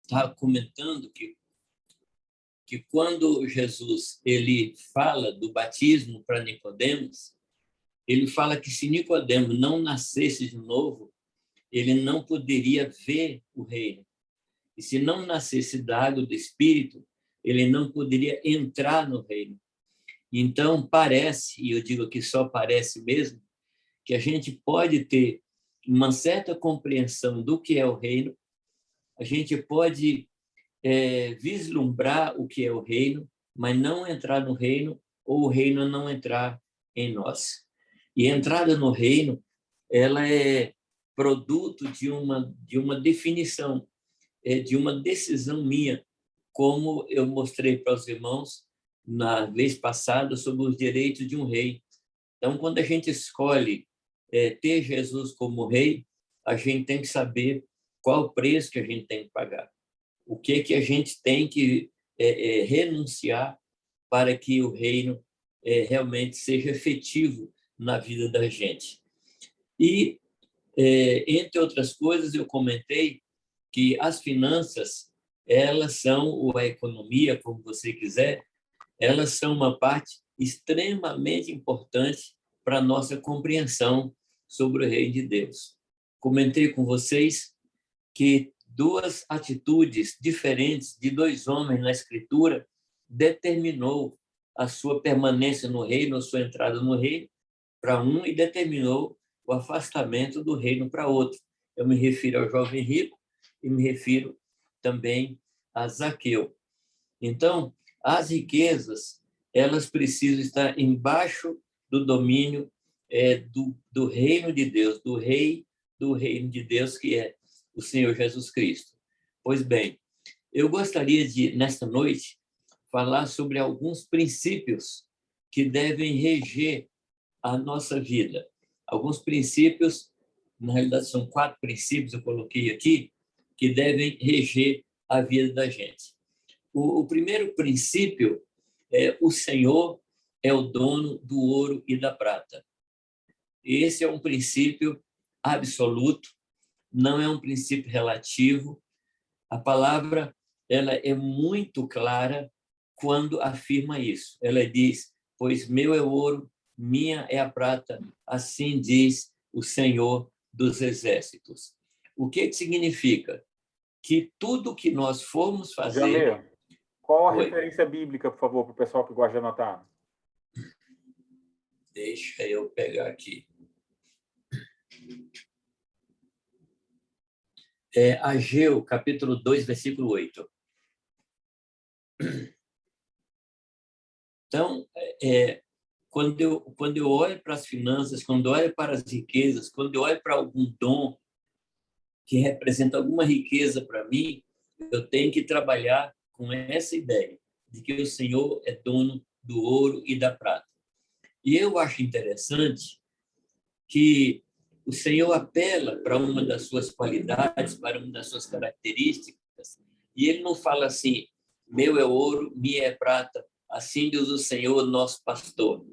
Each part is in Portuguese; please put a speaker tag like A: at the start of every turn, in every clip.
A: estava comentando que quando Jesus ele fala do batismo para Nicodemos, ele fala que se Nicodemos não nascesse de novo, ele não poderia ver o reino. E se não nascesse da água do Espírito, ele não poderia entrar no reino. Então, parece, e eu digo que só parece mesmo, que a gente pode ter uma certa compreensão do que é o reino, a gente pode vislumbrar o que é o reino, mas não entrar no reino, ou o reino não entrar em nós. E a entrada no reino, ela é produto de uma definição, de uma decisão minha, como eu mostrei para os irmãos na vez passada sobre os direitos de um rei. Então, quando a gente escolhe ter Jesus como rei, a gente tem que saber qual o preço que a gente tem que pagar. O que a gente tem que renunciar para que o reino realmente seja efetivo na vida da gente. E, entre outras coisas, eu comentei que as finanças, elas são, ou a economia, como você quiser, elas são uma parte extremamente importante para a nossa compreensão sobre o reino de Deus. Comentei com vocês que duas atitudes diferentes de dois homens na Escritura determinou a sua permanência no reino, a sua entrada no reino para um e determinou o afastamento do reino para outro. Eu me refiro ao jovem rico e me refiro também a Zaqueu. Então, as riquezas, elas precisam estar embaixo do domínio do reino de Deus, do rei do reino de Deus, que é o Senhor Jesus Cristo. Pois bem, eu gostaria de, nesta noite, falar sobre alguns princípios que devem reger a nossa vida. Alguns princípios, na realidade são 4 princípios, eu coloquei aqui, que devem reger a vida da gente. O primeiro princípio é: o Senhor é o dono do ouro e da prata. Esse é um princípio absoluto, não é um princípio relativo. A palavra ela é muito clara quando afirma isso. Ela diz: pois meu é o ouro, minha é a prata, assim diz o Senhor dos Exércitos. O que significa? Que tudo que nós formos fazer...
B: Jamir, qual a
A: Oi?
B: referência bíblica, por favor, para o pessoal que gosta de anotar?
A: Deixa eu pegar aqui. Ageu, capítulo 2, versículo 8. Então, quando eu olho para as finanças, quando eu olho para as riquezas, quando eu olho para algum dom que representa alguma riqueza para mim, eu tenho que trabalhar com essa ideia de que o Senhor é dono do ouro e da prata. E eu acho interessante que o Senhor apela para uma das suas qualidades, para uma das suas características, e ele não fala assim: meu é ouro, minha é prata, assim diz o Senhor, nosso pastor.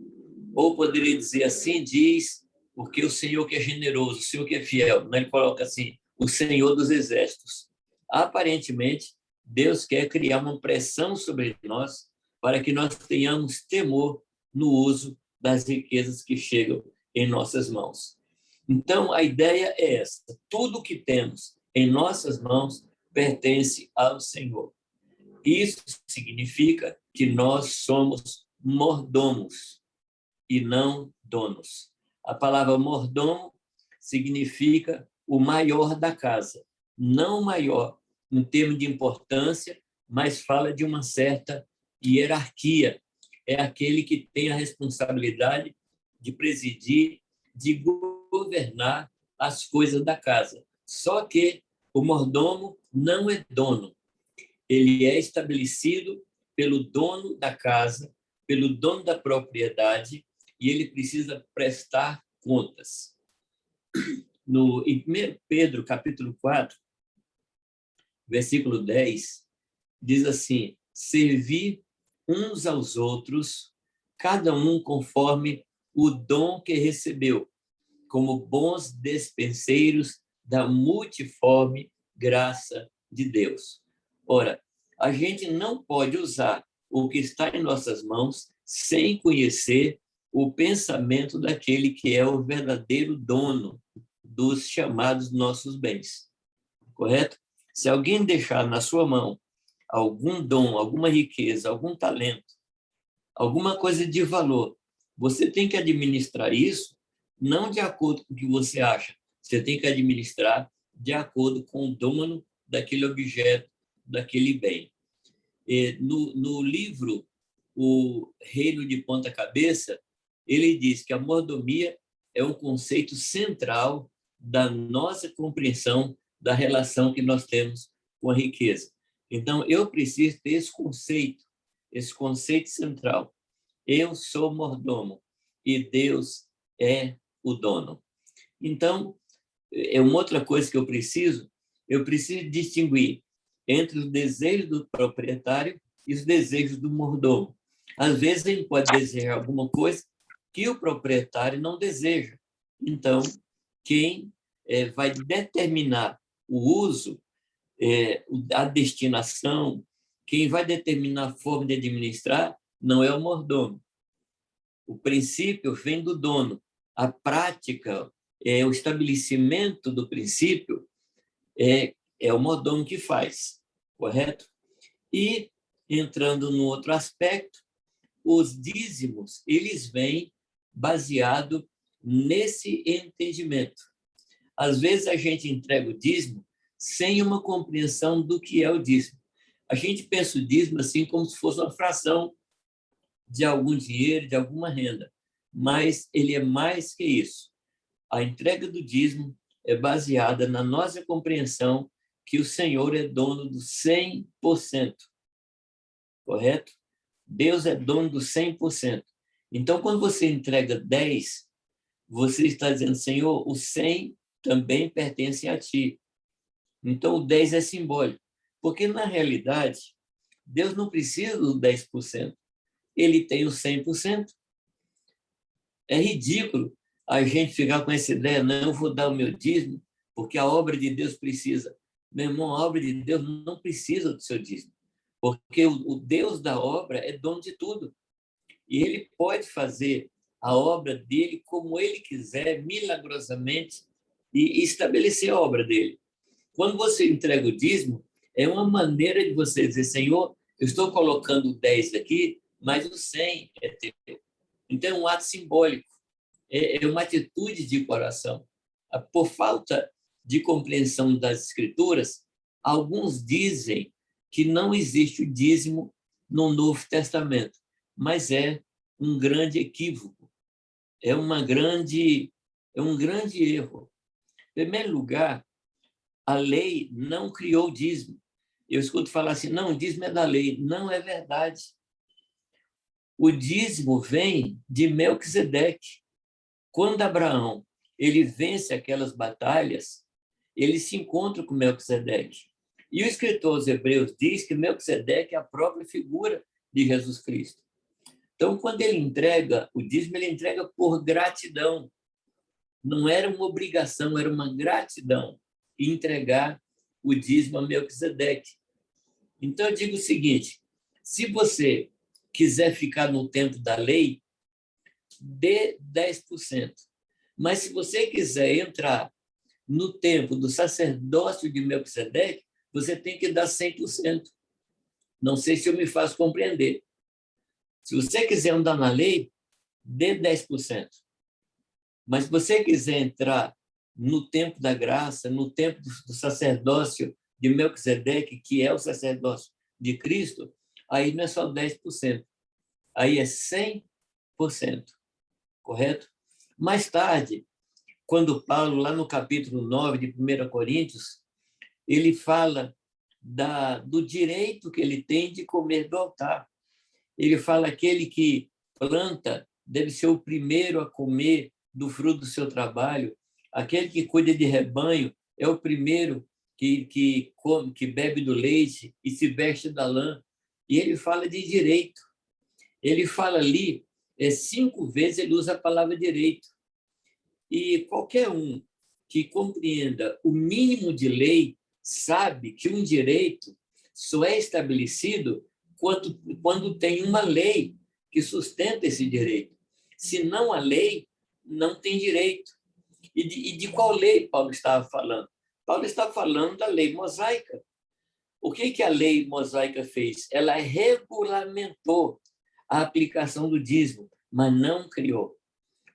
A: Ou poderia dizer: assim diz, porque o Senhor que é generoso, o Senhor que é fiel. Ele coloca assim: o Senhor dos exércitos. Aparentemente, Deus quer criar uma pressão sobre nós para que nós tenhamos temor no uso das riquezas que chegam em nossas mãos. Então, a ideia é essa: tudo que temos em nossas mãos pertence ao Senhor. Isso significa que nós somos mordomos e não donos. A palavra mordomo significa o maior da casa, não maior em termos de importância, mas fala de uma certa hierarquia. É aquele que tem a responsabilidade de presidir, de governar as coisas da casa. Só que o mordomo não é dono. Ele é estabelecido pelo dono da casa, pelo dono da propriedade, e ele precisa prestar contas. Em 1 Pedro, capítulo 4, versículo 10, diz assim: servir uns aos outros, cada um conforme o dom que recebeu, como bons despenseiros da multiforme graça de Deus. Ora, a gente não pode usar o que está em nossas mãos sem conhecer o pensamento daquele que é o verdadeiro dono dos chamados nossos bens. Correto? Se alguém deixar na sua mão algum dom, alguma riqueza, algum talento, alguma coisa de valor, você tem que administrar isso não de acordo com o que você acha, você tem que administrar de acordo com o dono daquele objeto, daquele bem. No livro O Reino de Ponta Cabeça, ele diz que a mordomia é um conceito central da nossa compreensão da relação que nós temos com a riqueza. Então, eu preciso ter esse conceito central. Eu sou mordomo e Deus é o dono. Então, é uma outra coisa que eu preciso distinguir entre os desejos do proprietário e os desejos do mordomo. Às vezes, ele pode desejar alguma coisa que o proprietário não deseja. Então, quem vai determinar o uso, a destinação, quem vai determinar a forma de administrar, não é o mordomo. O princípio vem do dono. A prática, o estabelecimento do princípio, é o mordomo que faz, correto? E, entrando no outro aspecto, os dízimos, eles vêm baseado nesse entendimento. Às vezes, a gente entrega o dízimo sem uma compreensão do que é o dízimo. A gente pensa o dízimo assim como se fosse uma fração de algum dinheiro, de alguma renda, mas ele é mais que isso. A entrega do dízimo é baseada na nossa compreensão que o Senhor é dono do 100%, correto? Deus é dono do 100%. Então, quando você entrega 10, você está dizendo, Senhor, o 100 também pertence a ti. Então, o 10 é simbólico, porque, na realidade, Deus não precisa do 10%, ele tem o 100%. É ridículo a gente ficar com essa ideia, não, eu vou dar o meu dízimo, porque a obra de Deus precisa. Meu irmão, a obra de Deus não precisa do seu dízimo, porque o Deus da obra é dono de tudo. E ele pode fazer a obra dele como ele quiser, milagrosamente, e estabelecer a obra dele. Quando você entrega o dízimo, é uma maneira de você dizer, Senhor, eu estou colocando 10 aqui, mas o 100 é teu. Então, é um ato simbólico, é uma atitude de coração. Por falta de compreensão das Escrituras, alguns dizem que não existe o dízimo no Novo Testamento, mas é um grande equívoco, é um grande erro. Em primeiro lugar, a lei não criou o dízimo. Eu escuto falar assim, não, o dízimo é da lei. Não é verdade. O dízimo vem de Melquisedeque. Quando Abraão ele vence aquelas batalhas, ele se encontra com Melquisedeque. E o escritor aos Hebreus diz que Melquisedeque é a própria figura de Jesus Cristo. Então, quando ele entrega o dízimo, ele entrega por gratidão. Não era uma obrigação, era uma gratidão entregar o dízimo a Melquisedeque. Então, eu digo o seguinte, se você quiser ficar no tempo da lei, dê 10%. Mas se você quiser entrar no tempo do sacerdócio de Melquisedeque, você tem que dar 100%. Não sei se eu me faço compreender. Se você quiser andar na lei, dê 10%. Mas se você quiser entrar no tempo da graça, no tempo do sacerdócio de Melquisedeque, que é o sacerdócio de Cristo, aí não é só 10%, aí é 100%, correto? Mais tarde, quando Paulo, lá no capítulo 9 de 1 Coríntios, ele fala do direito que ele tem de comer do altar. Ele fala que aquele que planta deve ser o primeiro a comer do fruto do seu trabalho. Aquele que cuida de rebanho é o primeiro que come, que bebe do leite e se veste da lã. E ele fala de direito. Ele fala ali, 5 vezes ele usa a palavra direito. E qualquer um que compreenda o mínimo de lei sabe que um direito só é estabelecido quando tem uma lei que sustenta esse direito. Se não há lei, não tem direito. E de qual lei Paulo estava falando? Paulo está falando da lei mosaica. O que a lei mosaica fez? Ela regulamentou a aplicação do dízimo, mas não criou.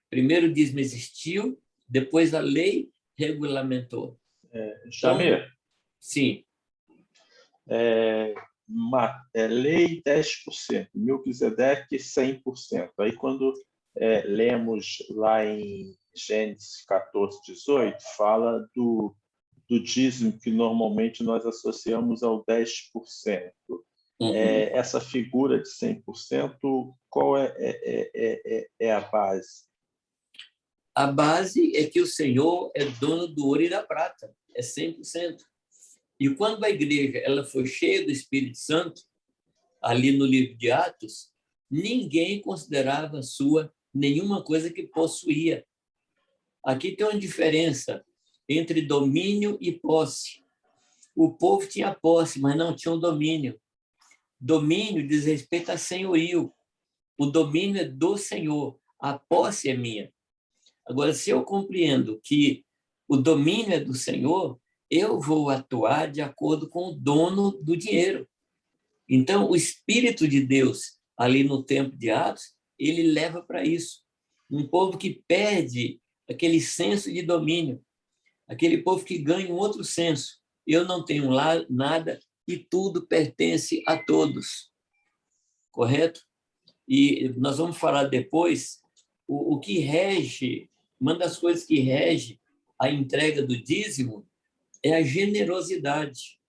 A: Primeiro o dízimo existiu, depois a lei regulamentou.
C: Jamir,
A: Sim.
C: Lei 10%, Melquisedeque 100%. Aí quando lemos lá em Gênesis 14:18, fala do dízimo que normalmente nós associamos ao 10%. Essa figura de 100%, qual é a base?
A: A base é que o Senhor é dono do ouro e da prata, é 100%. E quando a igreja ela foi cheia do Espírito Santo, ali no livro de Atos, ninguém considerava sua nenhuma coisa que possuía. Aqui tem uma diferença entre domínio e posse. O povo tinha posse, mas não tinha um domínio. Domínio diz respeito a senhorio. O domínio é do Senhor, a posse é minha. Agora, se eu compreendo que o domínio é do Senhor, eu vou atuar de acordo com o dono do dinheiro. Então, o Espírito de Deus, ali no tempo de Atos, ele leva para isso. Um povo que perde aquele senso de domínio, aquele povo que ganha um outro senso. Eu não tenho lá nada e tudo pertence a todos. Correto? E nós vamos falar depois o que rege, uma das coisas que rege a entrega do dízimo é a generosidade.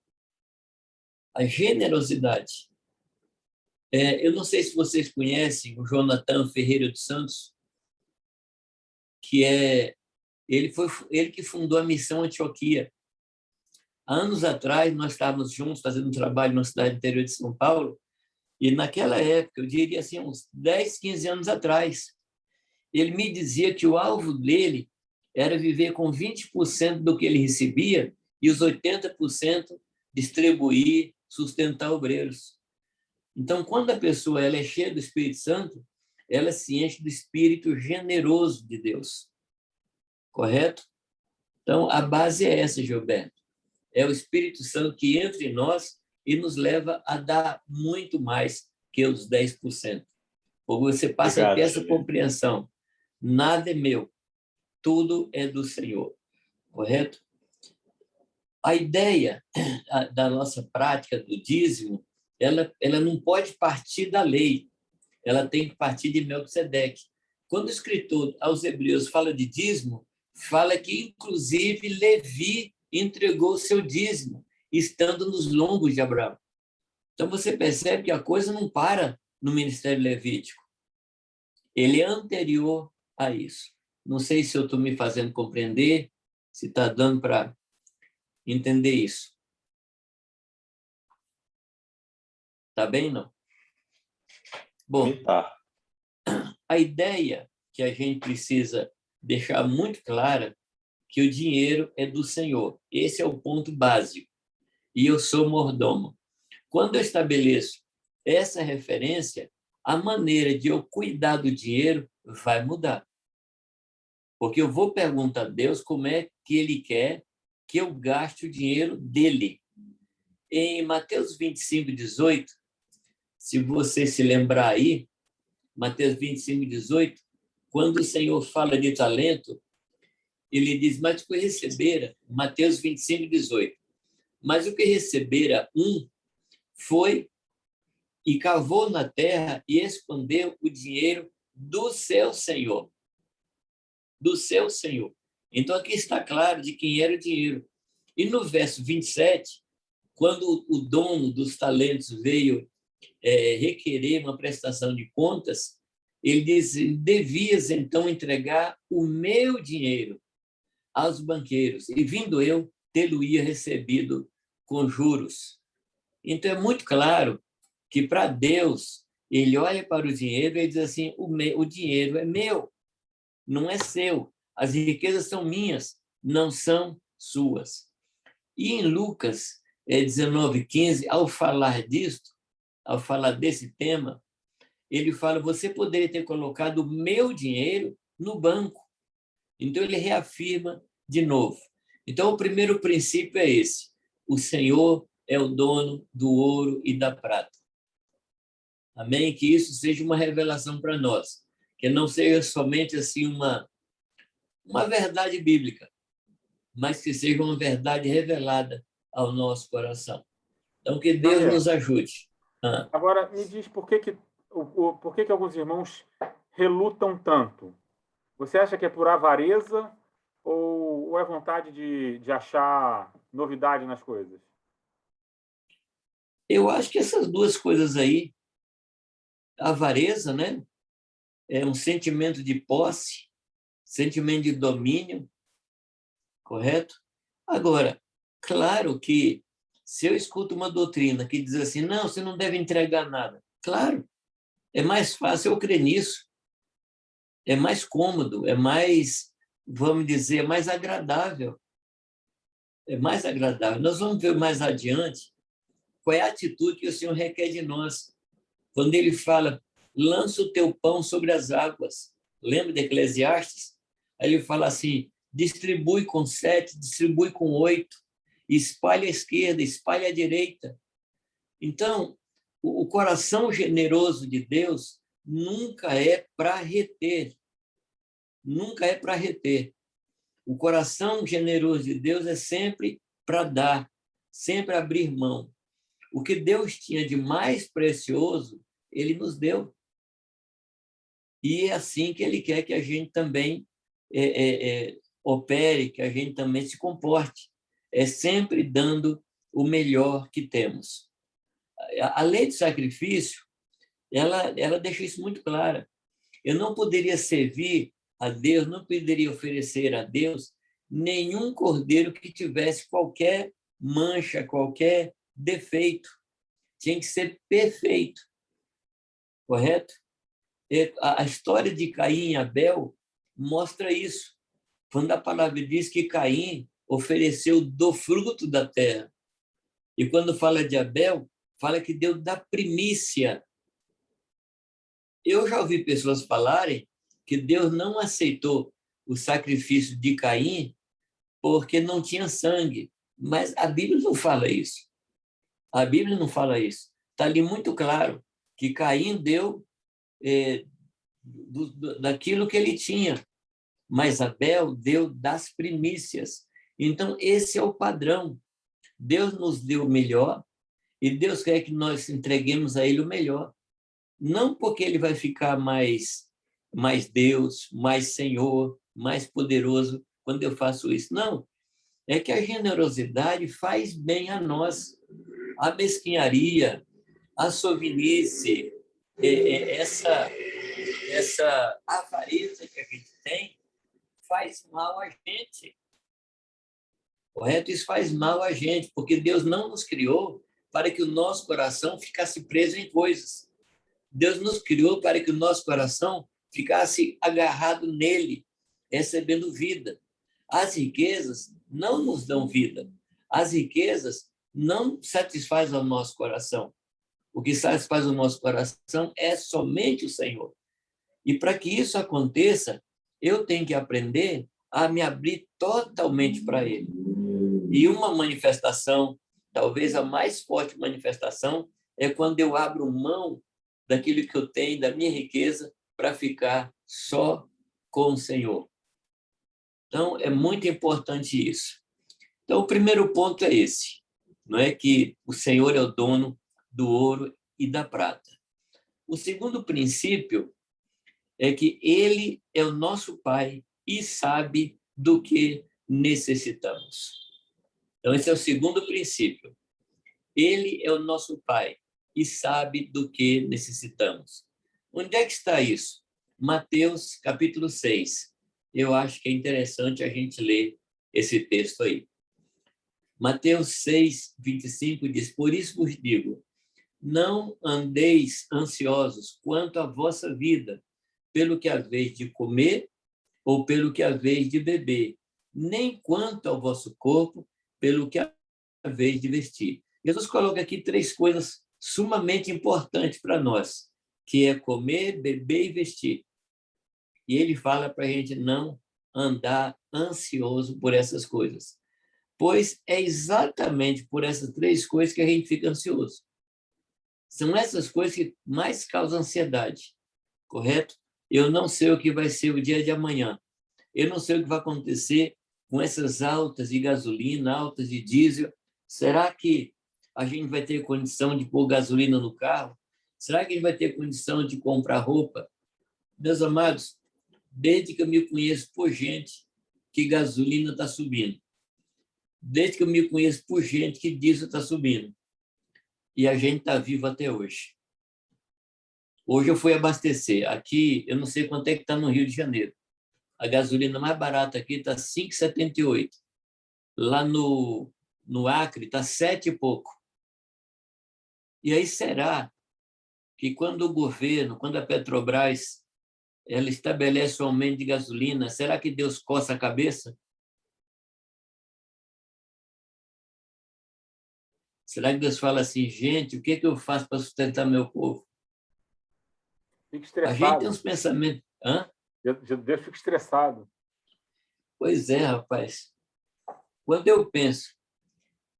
A: A generosidade. Eu não sei se vocês conhecem o Jonathan Ferreira dos Santos, que ele que fundou a Missão Antioquia. Há anos atrás, nós estávamos juntos fazendo um trabalho na cidade interior de São Paulo, e naquela época, eu diria assim, uns 10, 15 anos atrás, ele me dizia que o alvo dele era viver com 20% do que ele recebia e os 80% distribuir, sustentar obreiros. Então, quando a pessoa ela é cheia do Espírito Santo, ela se enche do Espírito generoso de Deus. Correto? Então, a base é essa, Gilberto. É o Espírito Santo que entra em nós e nos leva a dar muito mais que os 10%. Porque você passa a ter essa compreensão. Nada é meu, tudo é do Senhor. Correto? A ideia da nossa prática do dízimo, ela não pode partir da lei, ela tem que partir de Melquisedeque. Quando o escritor aos Hebreus fala de dízimo, fala que, inclusive, Levi entregou o seu dízimo, estando nos lombos de Abraão. Então, você percebe que a coisa não para no ministério levítico. Ele é anterior a isso. Não sei se eu estou me fazendo compreender, se está dando para entender isso. Está bem, não? Bom, a ideia que a gente precisa deixar muito clara que o dinheiro é do Senhor. Esse é o ponto básico. E eu sou mordomo. Quando eu estabeleço essa referência, a maneira de eu cuidar do dinheiro vai mudar. Porque eu vou perguntar a Deus como é que Ele quer que eu gaste o dinheiro dele. Em Mateus 25:18, se você se lembrar aí, Mateus 25:18, quando o Senhor fala de talento, ele diz, mas o que recebera, Mateus 25:18, mas o que recebera foi e cavou na terra e escondeu o dinheiro do seu Senhor. Do seu Senhor. Então, aqui está claro de quem era o dinheiro. E no verso 27, quando o dono dos talentos veio requerer uma prestação de contas, ele diz, devias então entregar o meu dinheiro aos banqueiros, e vindo eu, tê-lo-ia recebido com juros. Então, é muito claro que, para Deus, ele olha para o dinheiro e diz assim, o dinheiro é meu, não é seu. As riquezas são minhas, não são suas. E em Lucas 19:15, ao falar disto, ao falar desse tema, ele fala: você poderia ter colocado o meu dinheiro no banco. Então, ele reafirma de novo. Então, o primeiro princípio é esse: o Senhor é o dono do ouro e da prata. Amém? Que isso seja uma revelação para nós, que não seja somente assim uma verdade bíblica, mas que seja uma verdade revelada ao nosso coração. Então, que Deus
B: Javier,
A: nos ajude.
B: agora me diz por que alguns irmãos relutam tanto? Você acha que é por avareza ou é vontade de achar novidade nas coisas?
A: Eu acho que essas duas coisas aí, a avareza, né? É um sentimento de posse, sentimento de domínio, correto? Agora, claro que se eu escuto uma doutrina que diz assim, não, você não deve entregar nada. Claro, é mais fácil eu crer nisso. É mais cômodo, é mais, vamos dizer, mais agradável. É mais agradável. Nós vamos ver mais adiante qual é a atitude que o Senhor requer de nós. Quando ele fala, lança o teu pão sobre as águas. Lembra de Eclesiastes? Aí ele fala assim, distribui com 7, distribui com 8, espalha à esquerda, espalha à direita. Então, o coração generoso de Deus nunca é para reter. Nunca é para reter. O coração generoso de Deus é sempre para dar, sempre abrir mão. O que Deus tinha de mais precioso, ele nos deu. E é assim que ele quer que a gente também opere, que a gente também se comporte. É sempre dando o melhor que temos. A lei do sacrifício, ela deixa isso muito clara. Eu não poderia servir a Deus, não poderia oferecer a Deus nenhum cordeiro que tivesse qualquer mancha, qualquer defeito. Tinha que ser perfeito, correto? A história de Caim e Abel mostra isso. Quando a palavra diz que Caim ofereceu do fruto da terra. E quando fala de Abel, fala que deu da primícia. Eu já ouvi pessoas falarem que Deus não aceitou o sacrifício de Caim porque não tinha sangue. Mas a Bíblia não fala isso. A Bíblia não fala isso. Está ali muito claro que Caim deu daquilo que ele tinha, mas Abel deu das primícias. Então, esse é o padrão. Deus nos deu o melhor e Deus quer que nós entreguemos a Ele o melhor. Não porque Ele vai ficar mais Deus, mais Senhor, mais poderoso quando eu faço isso. Não. É que a generosidade faz bem a nós. A mesquinharia, a sovinice, essa avareza que a gente tem faz mal a gente. Correto? Isso faz mal a gente, porque Deus não nos criou para que o nosso coração ficasse preso em coisas. Deus nos criou para que o nosso coração ficasse agarrado nele, recebendo vida. As riquezas não nos dão vida. As riquezas não satisfazem o nosso coração. O que satisfaz o nosso coração é somente o Senhor. E para que isso aconteça, eu tenho que aprender a me abrir totalmente para Ele. E uma manifestação, talvez a mais forte manifestação, é quando eu abro mão daquilo que eu tenho, da minha riqueza, para ficar só com o Senhor. Então, é muito importante isso. Então, o primeiro ponto é esse, não é que o Senhor é o dono do ouro e da prata. O segundo princípio é que Ele é o nosso Pai e sabe do que necessitamos. Então, esse é o segundo princípio. Ele é o nosso Pai e sabe do que necessitamos. Onde é que está isso? Mateus, capítulo 6. Eu acho que é interessante a gente ler esse texto aí. Mateus 6, 25 diz, por isso vos digo, não andeis ansiosos quanto à vossa vida, pelo que haveis de comer ou pelo que haveis de beber, nem quanto ao vosso corpo, pelo que vez de vestir. Jesus coloca aqui 3 coisas sumamente importantes para nós, que é comer, beber e vestir. E ele fala para a gente não andar ansioso por essas coisas, pois é exatamente por essas 3 coisas que a gente fica ansioso. São essas coisas que mais causam ansiedade, correto? Eu não sei o que vai ser o dia de amanhã. Eu não sei o que vai acontecer com essas altas de gasolina, altas de diesel. Será que a gente vai ter condição de pôr gasolina no carro? Será que a gente vai ter condição de comprar roupa? Meus amados, desde que eu me conheço por gente que gasolina está subindo, desde que eu me conheço por gente que diesel está subindo, e a gente está vivo até hoje. Hoje eu fui abastecer. Aqui, eu não sei quanto é que está no Rio de Janeiro. A gasolina mais barata aqui está 5,78. Lá no Acre está 7 e pouco. E aí será que quando o governo, quando a Petrobras, ela estabelece o aumento de gasolina, será que Deus coça a cabeça? Será que Deus fala assim, gente, o que eu faço para sustentar meu povo?
B: Fica
A: A gente tem
B: estressado.
A: uns pensamentos... Hã?
B: Deus fica estressado.
A: Pois é, rapaz. Quando eu penso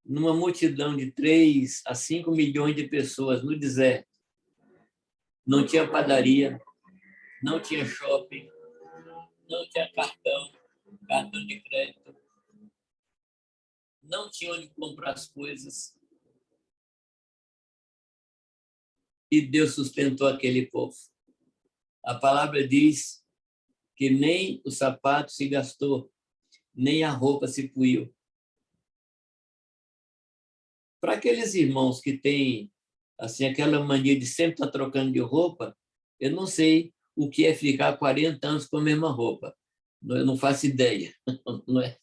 A: numa multidão de 3 a 5 milhões de pessoas no deserto, não tinha padaria, não tinha shopping, não tinha cartão de crédito, não tinha onde comprar as coisas. E Deus sustentou aquele povo. A palavra diz que nem o sapato se gastou, nem a roupa se puiu. Para aqueles irmãos que têm assim, aquela mania de sempre estar trocando de roupa, eu não sei o que é ficar 40 anos com a mesma roupa. Eu não faço ideia. Não é?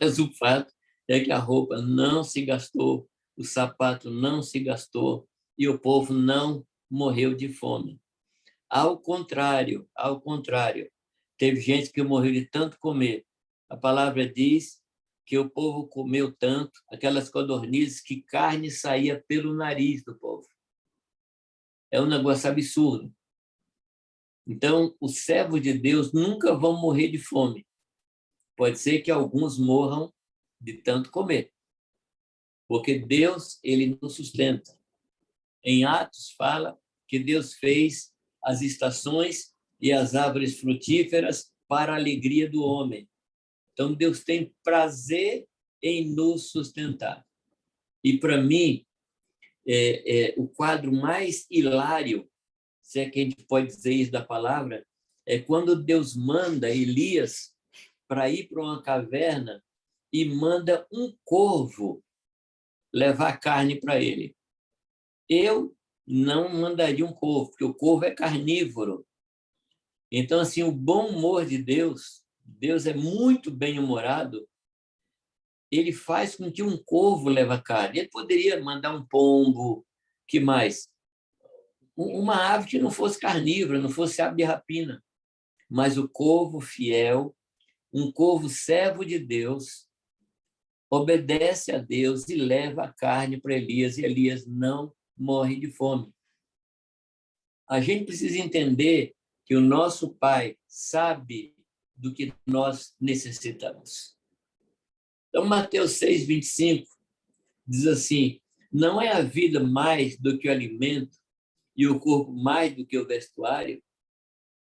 A: Mas o fato é que a roupa não se gastou, o sapato não se gastou e o povo não morreu de fome. Ao contrário, teve gente que morreu de tanto comer. A palavra diz que o povo comeu tanto, aquelas codornizes, que carne saía pelo nariz do povo. É um negócio absurdo. Então, os servos de Deus nunca vão morrer de fome. Pode ser que alguns morram de tanto comer, porque Deus, ele nos sustenta. Em Atos fala que Deus fez as estações e as árvores frutíferas para a alegria do homem. Então, Deus tem prazer em nos sustentar. E, para mim, o quadro mais hilário, se é que a gente pode dizer isso da palavra, é quando Deus manda Elias para ir para uma caverna e manda um corvo levar carne para ele. Eu não mandaria um corvo, porque o corvo é carnívoro. Então, assim, o bom humor de Deus, Deus é muito bem-humorado, ele faz com que um corvo leve carne. Ele poderia mandar um pombo, que mais? Uma ave que não fosse carnívora, não fosse ave de rapina. Mas o corvo fiel, um corvo servo de Deus, obedece a Deus e leva a carne para Elias, e Elias não morre de fome. A gente precisa entender que o nosso Pai sabe do que nós necessitamos. Então, Mateus 6:25 diz assim: não é a vida mais do que o alimento e o corpo mais do que o vestuário?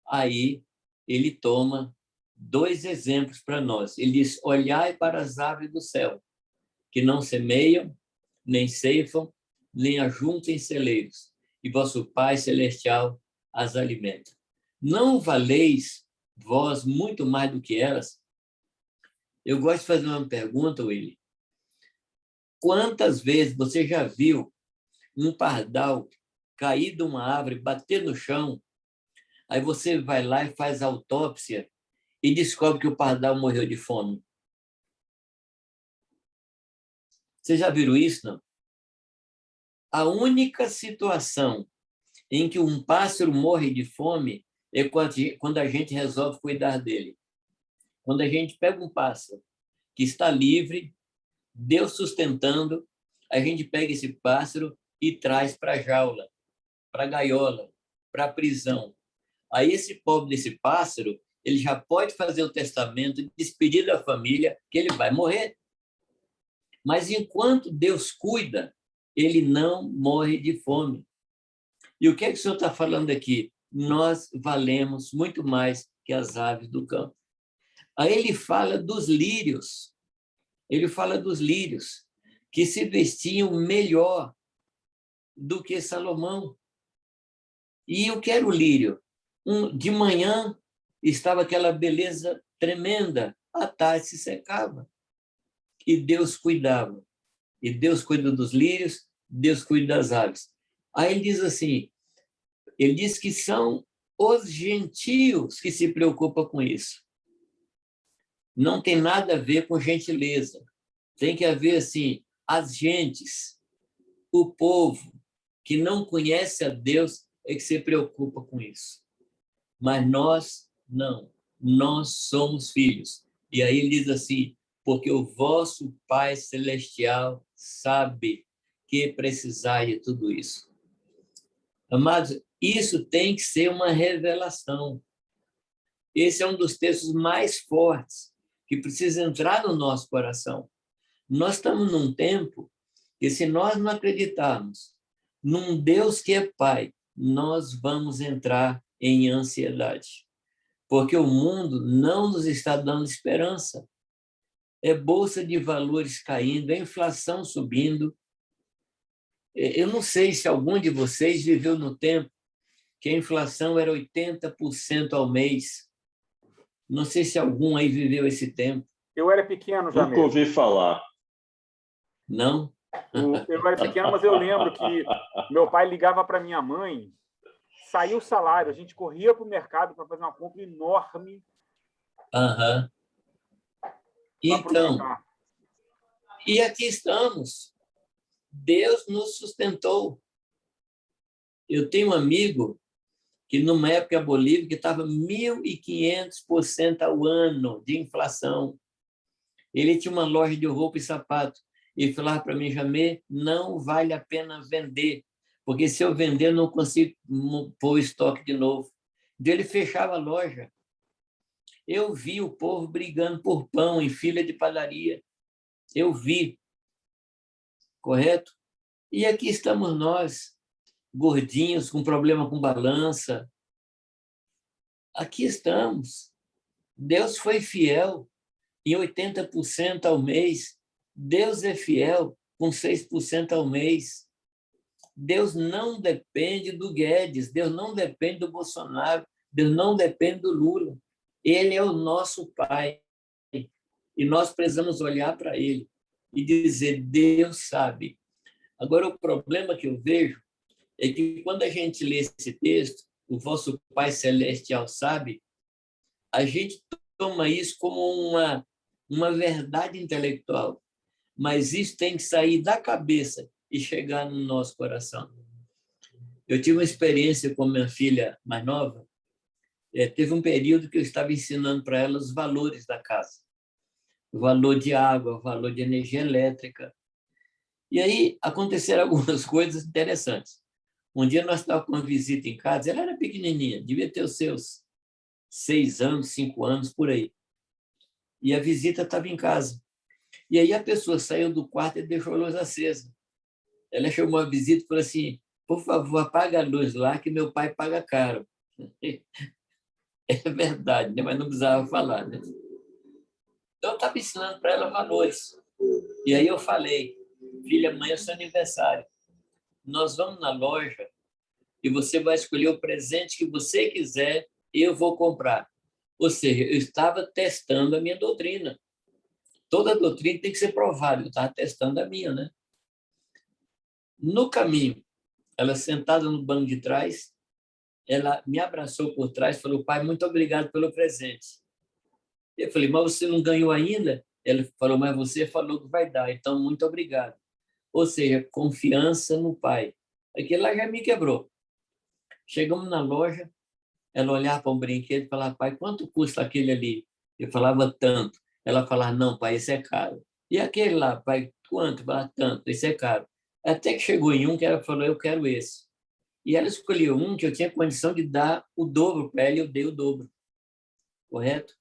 A: Aí ele toma 2 exemplos para nós. Ele diz: olhai para as aves do céu, que não semeiam, nem ceifam, nem ajuntam em celeiros, e vosso Pai Celestial as alimenta. Não valeis vós muito mais do que elas? Eu gosto de fazer uma pergunta, Willy. Quantas vezes você já viu um pardal cair de uma árvore, bater no chão, aí você vai lá e faz a autópsia e descobre que o pardal morreu de fome? Vocês já viram isso, não? A única situação em que um pássaro morre de fome é quando a gente resolve cuidar dele. Quando a gente pega um pássaro que está livre, Deus sustentando, a gente pega esse pássaro e traz para a jaula, para a gaiola, para a prisão. Aí esse pobre desse pássaro, ele já pode fazer o testamento, despedir da família, que ele vai morrer. Mas enquanto Deus cuida, ele não morre de fome. E o que é que o senhor está falando aqui? Nós valemos muito mais que as aves do campo. Aí ele fala dos lírios. Ele fala dos lírios, que se vestiam melhor do que Salomão. E o que era o lírio? De manhã estava aquela beleza tremenda, à tarde se secava. E Deus cuidava. E Deus cuida dos lírios, Deus cuida das aves. Aí ele diz assim, ele diz que são os gentios que se preocupam com isso. Não tem nada a ver com gentileza. Tem que haver, assim, as gentes, o povo que não conhece a Deus é que se preocupa com isso. Mas nós, não. Nós somos filhos. E aí ele diz assim, porque o vosso Pai Celestial sabe que precisai de tudo isso. Amados, isso tem que ser uma revelação. Esse é um dos textos mais fortes que precisa entrar no nosso coração. Nós estamos num tempo que, se nós não acreditarmos num Deus que é Pai, nós vamos entrar em ansiedade. Porque o mundo não nos está dando esperança. É bolsa de valores caindo, é inflação subindo. Eu não sei se algum de vocês viveu no tempo que a inflação era 80% ao mês. Não sei se algum aí viveu esse tempo.
B: Eu era pequeno já.
C: Nunca ouvi falar.
A: Não?
B: Eu era pequeno, mas eu lembro que meu pai ligava para minha mãe, saiu o salário, a gente corria para o mercado para fazer uma compra enorme.
A: Uhum. Então, e aqui estamos. Deus nos sustentou. Eu tenho um amigo que, numa época, a Bolívia, que estava 1.500% ao ano de inflação. Ele tinha uma loja de roupa e sapato. E falava para mim, Jamê, não vale a pena vender, porque se eu vender, eu não consigo pôr estoque de novo. Então, ele fechava a loja. Eu vi o povo brigando por pão em fila de padaria. Eu vi. Correto? E aqui estamos nós, gordinhos, com problema com balança. Aqui estamos. Deus foi fiel em 80% ao mês. Deus é fiel com 6% ao mês. Deus não depende do Guedes, Deus não depende do Bolsonaro, Deus não depende do Lula. Ele é o nosso Pai. E nós precisamos olhar para ele e dizer, Deus sabe. Agora, o problema que eu vejo é que, quando a gente lê esse texto, o vosso Pai Celestial sabe, a gente toma isso como uma verdade intelectual. Mas isso tem que sair da cabeça e chegar no nosso coração. Eu tive uma experiência com minha filha mais nova. Teve um período que eu estava ensinando para ela os valores da casa. O valor de água, o valor de energia elétrica. E aí aconteceram algumas coisas interessantes. Um dia nós estávamos com uma visita em casa, ela era pequenininha, devia ter os seus 6 anos, 5 anos, por aí. E a visita estava em casa. E aí a pessoa saiu do quarto e deixou a luz acesa. Ela chamou a visita e falou assim, por favor, apaga a luz lá, que meu pai paga caro. É verdade, né? Mas não precisava falar, né? Então, eu estava ensinando para ela valores. E aí eu falei, filha, amanhã é seu aniversário. Nós vamos na loja e você vai escolher o presente que você quiser e eu vou comprar. Ou seja, eu estava testando a minha doutrina. Toda doutrina tem que ser provada. Eu estava testando a minha, né? No caminho, ela sentada no banco de trás, ela me abraçou por trás e falou, pai, muito obrigado pelo presente. Eu falei, mas você não ganhou ainda? Ela falou, mas você falou que vai dar, então muito obrigado. Ou seja, confiança no pai. Aquilo lá já me quebrou. Chegamos na loja, ela olhava para um brinquedo e falava, pai, quanto custa aquele ali? Eu falava, tanto. Ela falava, não, pai, esse é caro. E aquele lá, pai, quanto? Ah, tanto, esse é caro. Até que chegou em um que ela falou, eu quero esse. E ela escolheu um que eu tinha condição de dar o dobro para ela, e eu dei o dobro. Correto?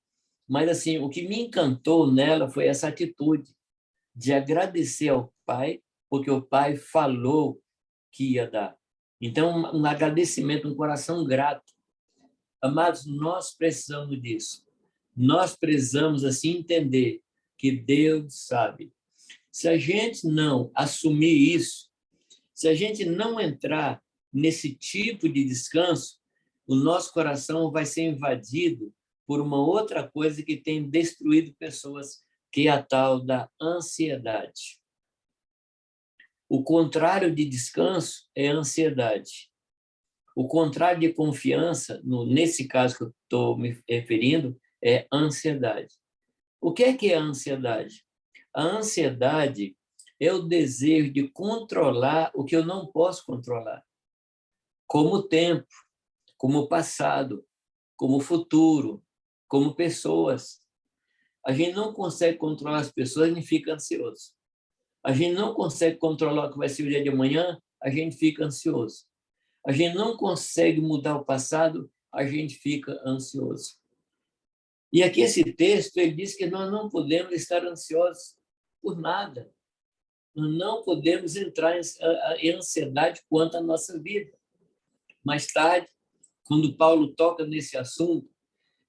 A: Mas, assim, o que me encantou nela foi essa atitude de agradecer ao pai, porque o pai falou que ia dar. Então, um agradecimento, um coração grato. Amados, nós precisamos disso. Nós precisamos, assim, entender que Deus sabe. Se a gente não assumir isso, se a gente não entrar nesse tipo de descanso, o nosso coração vai ser invadido por uma outra coisa que tem destruído pessoas, que é a tal da ansiedade. O contrário de descanso é ansiedade. O contrário de confiança, nesse caso que eu estou me referindo, é ansiedade. O que é a ansiedade? A ansiedade é o desejo de controlar o que eu não posso controlar, como o tempo, como o passado, como o futuro, como pessoas. A gente não consegue controlar as pessoas, a gente fica ansioso. A gente não consegue controlar o que vai ser o dia de amanhã, a gente fica ansioso. A gente não consegue mudar o passado, a gente fica ansioso. E aqui esse texto, ele diz que nós não podemos estar ansiosos por nada. Nós não podemos entrar em ansiedade quanto à nossa vida. Mais tarde, quando Paulo toca nesse assunto,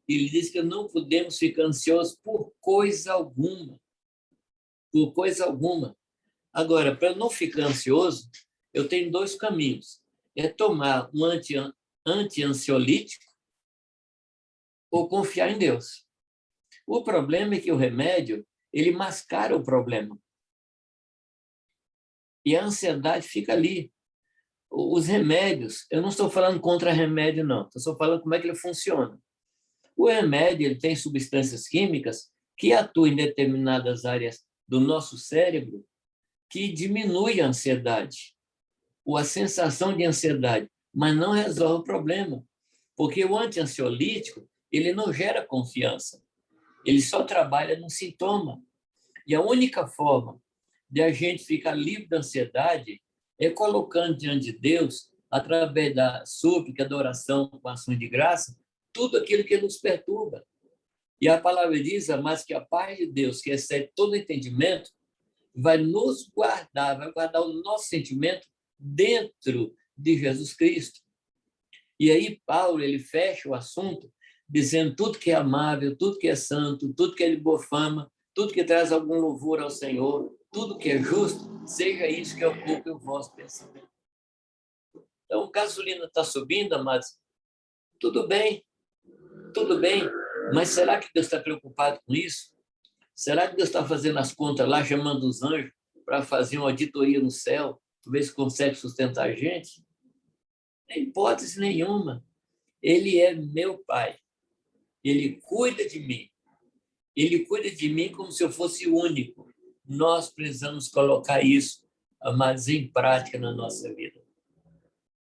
A: ele diz que não podemos ficar ansiosos por coisa alguma. Por coisa alguma. Agora, para não ficar ansioso, eu tenho 2 caminhos. É tomar um anti-ansiolítico ou confiar em Deus. O problema é que o remédio, ele mascara o problema. E a ansiedade fica ali. Os remédios, eu não estou falando contra remédio, não. Estou falando como é que ele funciona. O remédio, ele tem substâncias químicas que atuam em determinadas áreas do nosso cérebro que diminui a ansiedade, ou a sensação de ansiedade, mas não resolve o problema. Porque o anti-ansiolítico, ele não gera confiança. Ele só trabalha no sintoma. E a única forma de a gente ficar livre da ansiedade é colocando diante de Deus, através da súplica, da oração, com ações de graça, tudo aquilo que nos perturba. E a palavra diz, mas que a paz de Deus, que excede todo entendimento, vai nos guardar, vai guardar o nosso sentimento dentro de Jesus Cristo. E aí Paulo, ele fecha o assunto dizendo tudo que é amável, tudo que é santo, tudo que é de boa fama, tudo que traz algum louvor ao Senhor, tudo que é justo, seja isso que ocupe o vosso pensamento. Então, a gasolina está subindo, amados, tudo bem, mas será que Deus está preocupado com isso? Será que Deus está fazendo as contas lá, chamando os anjos para fazer uma auditoria no céu, para ver se consegue sustentar a gente? Em hipótese nenhuma. Ele é meu pai. Ele cuida de mim. Ele cuida de mim como se eu fosse único. Nós precisamos colocar isso, mas em prática na nossa vida.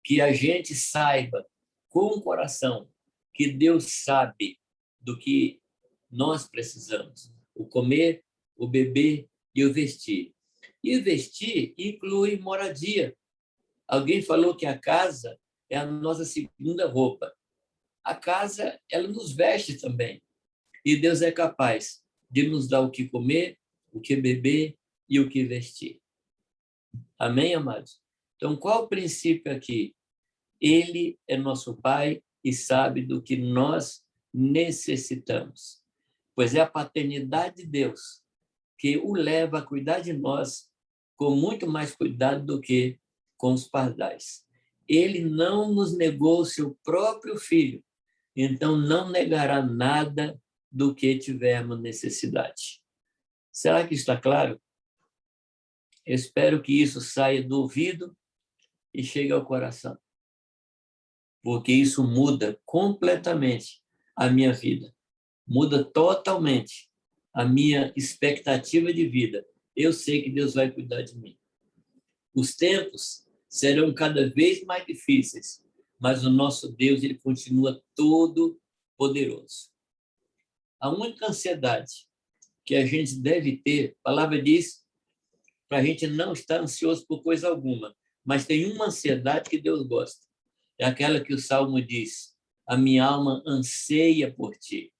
A: Que a gente saiba, com o coração, que Deus sabe do que nós precisamos. O comer, o beber e o vestir. E vestir inclui moradia. Alguém falou que a casa é a nossa segunda roupa. A casa, ela nos veste também. E Deus é capaz de nos dar o que comer, o que beber e o que vestir. Amém, amados? Então, qual o princípio aqui? Ele é nosso Pai e sabe do que nós necessitamos. Pois é a paternidade de Deus que o leva a cuidar de nós com muito mais cuidado do que com os pardais. Ele não nos negou o seu próprio filho, então não negará nada do que tivermos necessidade. Será que está claro? Eu espero que isso saia do ouvido e chegue ao coração, porque isso muda completamente a minha vida, muda totalmente a minha expectativa de vida. Eu sei que Deus vai cuidar de mim. Os tempos serão cada vez mais difíceis, mas o nosso Deus, ele continua todo poderoso. A única ansiedade que a gente deve ter. A palavra diz para a gente não estar ansioso por coisa alguma, mas tem uma ansiedade que Deus gosta. É aquela que o Salmo diz: a minha alma anseia por ti,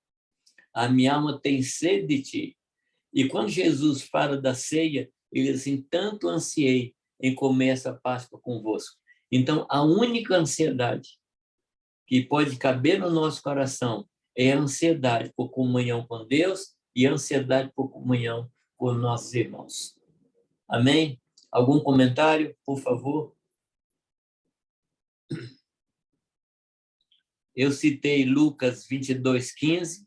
A: a minha alma tem sede de ti. E quando Jesus fala da ceia, ele diz assim: tanto ansiei em comer essa Páscoa convosco. Então, a única ansiedade que pode caber no nosso coração é a ansiedade por comunhão com Deus e a ansiedade por comunhão com nossos irmãos. Amém? Algum comentário, por favor? Eu citei Lucas 22:15,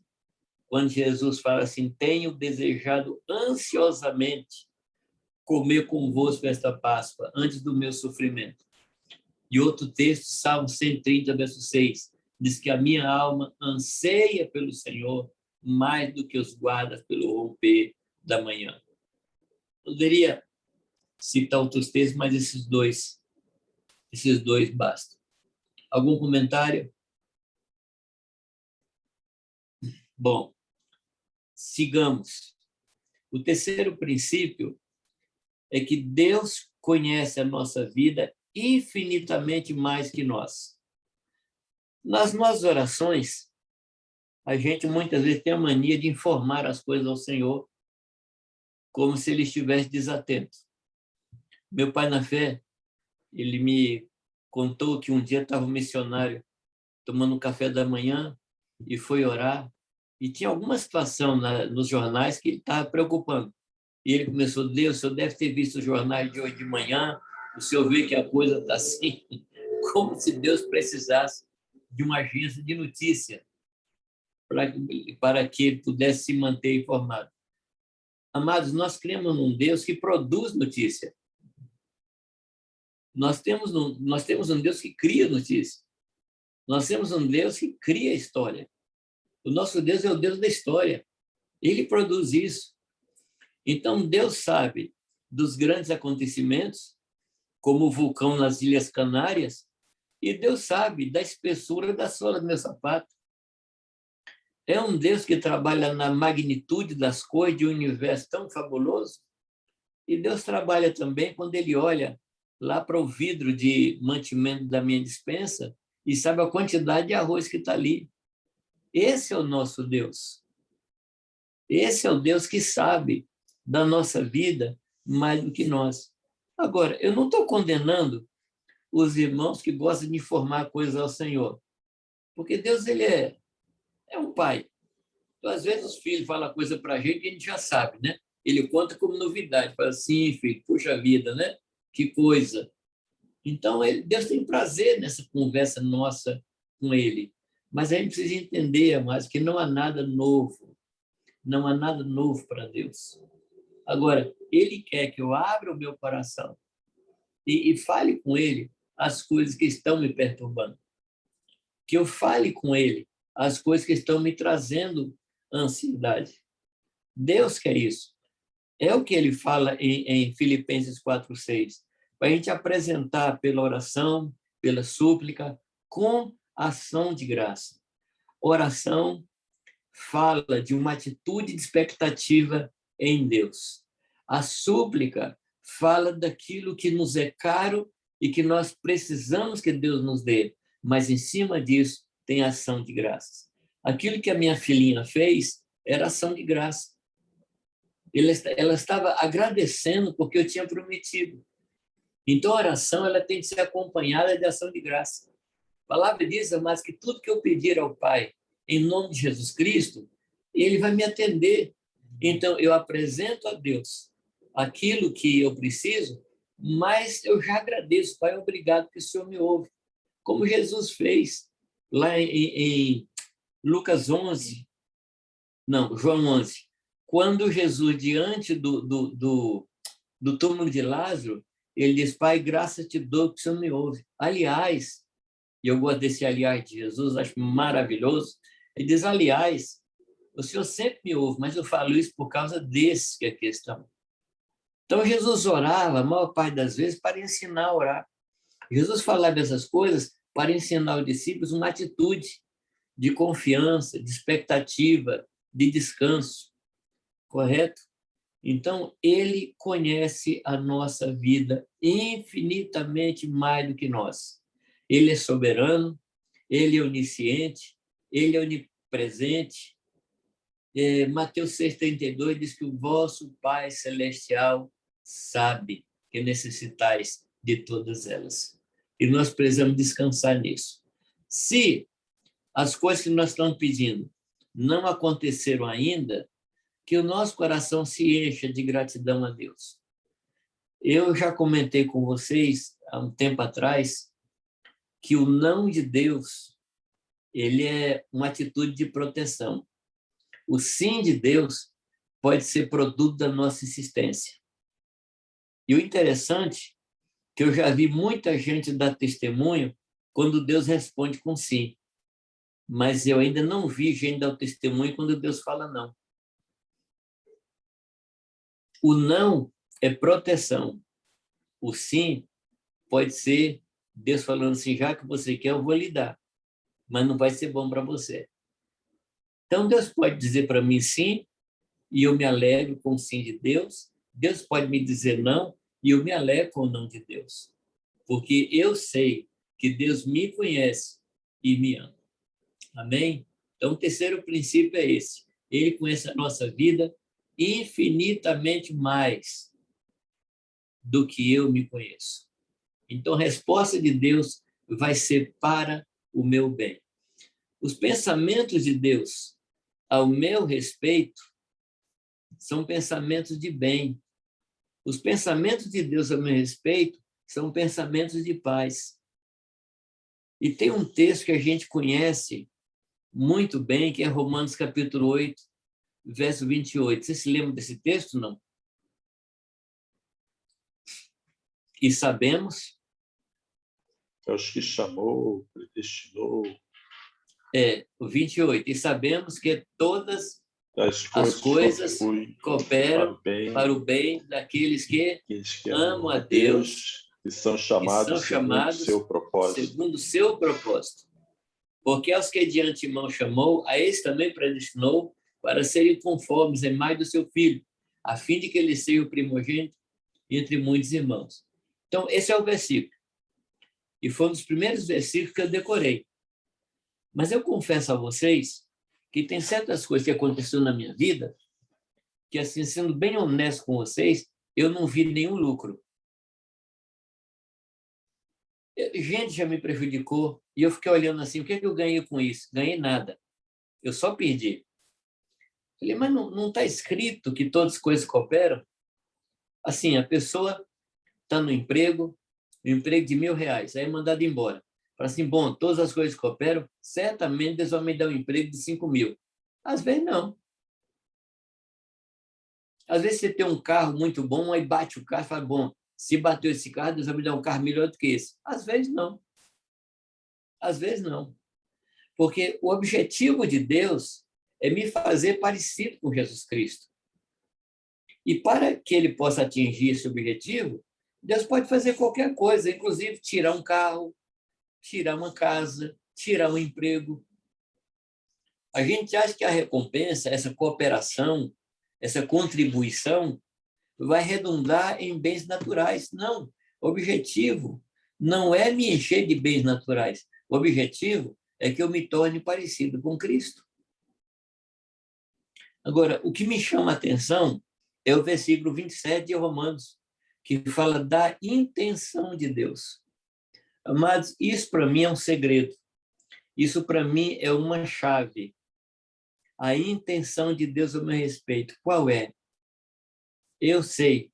A: quando Jesus fala assim: tenho desejado ansiosamente comer convosco esta Páscoa, antes do meu sofrimento. E outro texto, Salmo 130, verso 6, diz que a minha alma anseia pelo Senhor mais do que os guardas pelo romper da manhã. Poderia citar outros textos, mas esses dois bastam. Algum comentário? Bom, sigamos. O terceiro princípio é que Deus conhece a nossa vida infinitamente mais que nós. Nas nossas orações, a gente muitas vezes tem a mania de informar as coisas ao Senhor como se ele estivesse desatento. Meu pai na fé, ele me contou que um dia estava um missionário tomando um café da manhã e foi orar, e tinha alguma situação nos jornais que ele estava preocupando. E ele começou: Deus, o senhor deve ter visto os jornais de hoje de manhã, o senhor vê que a coisa está assim, como se Deus precisasse de uma agência de notícia para que ele pudesse se manter informado. Amados, nós cremos num Deus que produz notícia. Nós temos um Deus que cria notícia. Nós temos um Deus que cria história. O nosso Deus é o Deus da história. Ele produz isso. Então, Deus sabe dos grandes acontecimentos, como o vulcão nas Ilhas Canárias, e Deus sabe da espessura da sola do meu sapato. É um Deus que trabalha na magnitude das coisas de um universo tão fabuloso. E Deus trabalha também quando ele olha lá para o vidro de mantimento da minha despensa e sabe a quantidade de arroz que está ali. Esse é o nosso Deus. Esse é o Deus que sabe da nossa vida mais do que nós. Agora, eu não estou condenando os irmãos que gostam de informar coisas ao Senhor, porque Deus ele é um pai. Então, às vezes, os filhos falam coisa para a gente já sabe, né? Ele conta como novidade, fala assim: filho, puxa vida, né? Que coisa. Então, Deus tem prazer nessa conversa nossa com ele. Mas a gente precisa entender, amados, que não há nada novo. Não há nada novo para Deus. Agora, ele quer que eu abra o meu coração e fale com ele as coisas que estão me perturbando. Que eu fale com ele as coisas que estão me trazendo ansiedade. Deus quer isso. É o que ele fala em Filipenses 4:6. Para a gente apresentar pela oração, pela súplica, com ação de graça. Oração fala de uma atitude de expectativa em Deus. A súplica fala daquilo que nos é caro e que nós precisamos que Deus nos dê, mas em cima disso tem ação de graças. Aquilo que a minha filhinha fez era ação de graça. Ela estava agradecendo porque eu tinha prometido. Então, a oração ela tem que ser acompanhada de ação de graça. A palavra diz, mas que tudo que eu pedir ao Pai, em nome de Jesus Cristo, ele vai me atender. Então, eu apresento a Deus aquilo que eu preciso, mas eu já agradeço, Pai, obrigado que o Senhor me ouve. Como Jesus fez lá em Lucas 11, não, João 11, quando Jesus, diante do túmulo de Lázaro, ele diz: Pai, graças te dou que o Senhor me ouve. Aliás, e eu gosto desse aliás de Jesus, acho maravilhoso, ele diz: aliás, o Senhor sempre me ouve, mas eu falo isso por causa desse que aqui estão. Então, Jesus orava, a maior parte das vezes, para ensinar a orar. Jesus falava essas coisas para ensinar aos discípulos uma atitude de confiança, de expectativa, de descanso. correto? Então, ele conhece a nossa vida infinitamente mais do que nós. Ele é soberano, ele é onisciente, ele é onipresente. Mateus 6,32 diz que o vosso Pai Celestial sabe que necessitais de todas elas. E nós precisamos descansar nisso. Se as coisas que nós estamos pedindo não aconteceram ainda, que o nosso coração se encha de gratidão a Deus. Eu já comentei com vocês, há um tempo atrás, que o não de Deus, ele é uma atitude de proteção. O sim de Deus pode ser produto da nossa insistência. E o interessante é que eu já vi muita gente dar testemunho quando Deus responde com sim. Mas eu ainda não vi gente dar testemunho quando Deus fala não. O não é proteção. O sim pode ser Deus falando assim, já que você quer, eu vou lhe dar. Mas não vai ser bom para você. Então, Deus pode dizer para mim sim, e eu me alegro com o sim de Deus. Deus pode me dizer não, e eu me alegro com o não de Deus. Porque eu sei que Deus me conhece e me ama. Amém? Então, o terceiro princípio é esse. Ele conhece a nossa vida infinitamente mais do que eu me conheço. Então, a resposta de Deus vai ser para o meu bem. Os pensamentos de Deus ao meu respeito são pensamentos de bem. Os pensamentos de Deus ao meu respeito são pensamentos de paz. E tem um texto que a gente conhece muito bem, que é Romanos capítulo 8, verso 28. Você se lembra desse texto, não? E sabemos...
C: Aos que chamou, predestinou.
A: O 28. E sabemos que todas
C: as coisas
A: cooperam para o bem daqueles que amam a Deus,
C: que são chamados segundo o seu propósito.
A: Porque aos que de antemão chamou, a eles também predestinou para serem conformes à imagem do seu Filho, a fim de que ele seja o primogênito entre muitos irmãos. Então, esse é o versículo. E foi um dos primeiros versículos que eu decorei. Mas eu confesso a vocês que tem certas coisas que aconteceram na minha vida que, assim, sendo bem honesto com vocês, eu não vi nenhum lucro. Gente já me prejudicou e eu fiquei olhando assim, o que é que eu ganhei com isso? Ganhei nada. Eu só perdi. Falei, mas não está escrito que todas as coisas cooperam? Assim, a pessoa está no emprego, um emprego de R$1.000, aí é mandado embora. Fala assim, bom, todas as coisas cooperam, certamente Deus vai me dar um emprego de 5.000. Às vezes, não. Às vezes, você tem um carro muito bom, aí bate o carro e fala, bom, se bateu esse carro, Deus vai me dar um carro melhor do que esse. Às vezes, não. Às vezes, não. Porque o objetivo de Deus é me fazer parecido com Jesus Cristo. E para que ele possa atingir esse objetivo, Deus pode fazer qualquer coisa, inclusive tirar um carro, tirar uma casa, tirar um emprego. A gente acha que a recompensa, essa cooperação, essa contribuição, vai redundar em bens naturais. Não. O objetivo não é me encher de bens naturais. O objetivo é que eu me torne parecido com Cristo. Agora, o que me chama a atenção é o versículo 27 de Romanos, que fala da intenção de Deus. Amados, isso para mim é um segredo. Isso para mim é uma chave. A intenção de Deus ao meu respeito. Qual é? Eu sei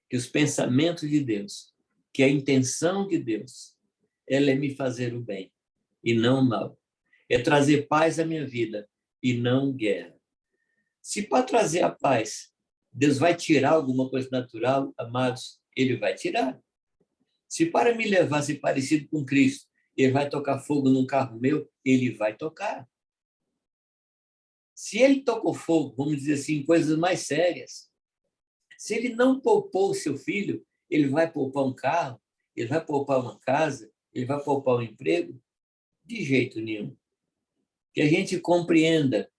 A: que os pensamentos de Deus, que a intenção de Deus, ela é me fazer o bem e não o mal. É trazer paz à minha vida e não guerra. Se para trazer a paz, Deus vai tirar alguma coisa natural, amados, ele vai tirar. Se para me levar a ser parecido com Cristo, ele vai tocar fogo num carro meu, ele vai tocar. Se ele tocou fogo, vamos dizer assim, em coisas mais sérias, se ele não poupou o seu filho, ele vai poupar um carro, ele vai poupar uma casa, ele vai poupar um emprego? De jeito nenhum. Que a gente compreenda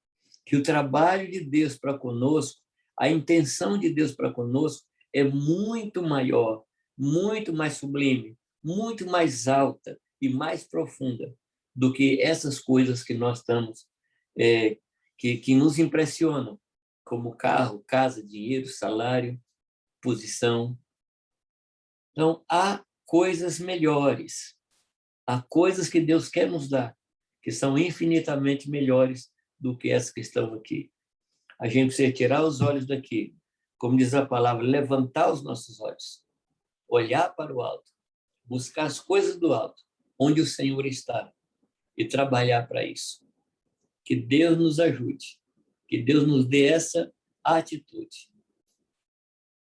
A: que o trabalho de Deus para conosco, A intenção de Deus para conosco é muito maior, muito mais sublime, muito mais alta e mais profunda do que essas coisas que nós estamos, que nos impressionam, como carro, casa, dinheiro, salário, posição. Então, há coisas melhores, há coisas que Deus quer nos dar, que são infinitamente melhores do que essas que estão aqui. A gente precisa tirar os olhos daqui, como diz a palavra, levantar os nossos olhos, olhar para o alto, buscar as coisas do alto, onde o Senhor está, e trabalhar para isso. Que Deus nos ajude, que Deus nos dê essa atitude.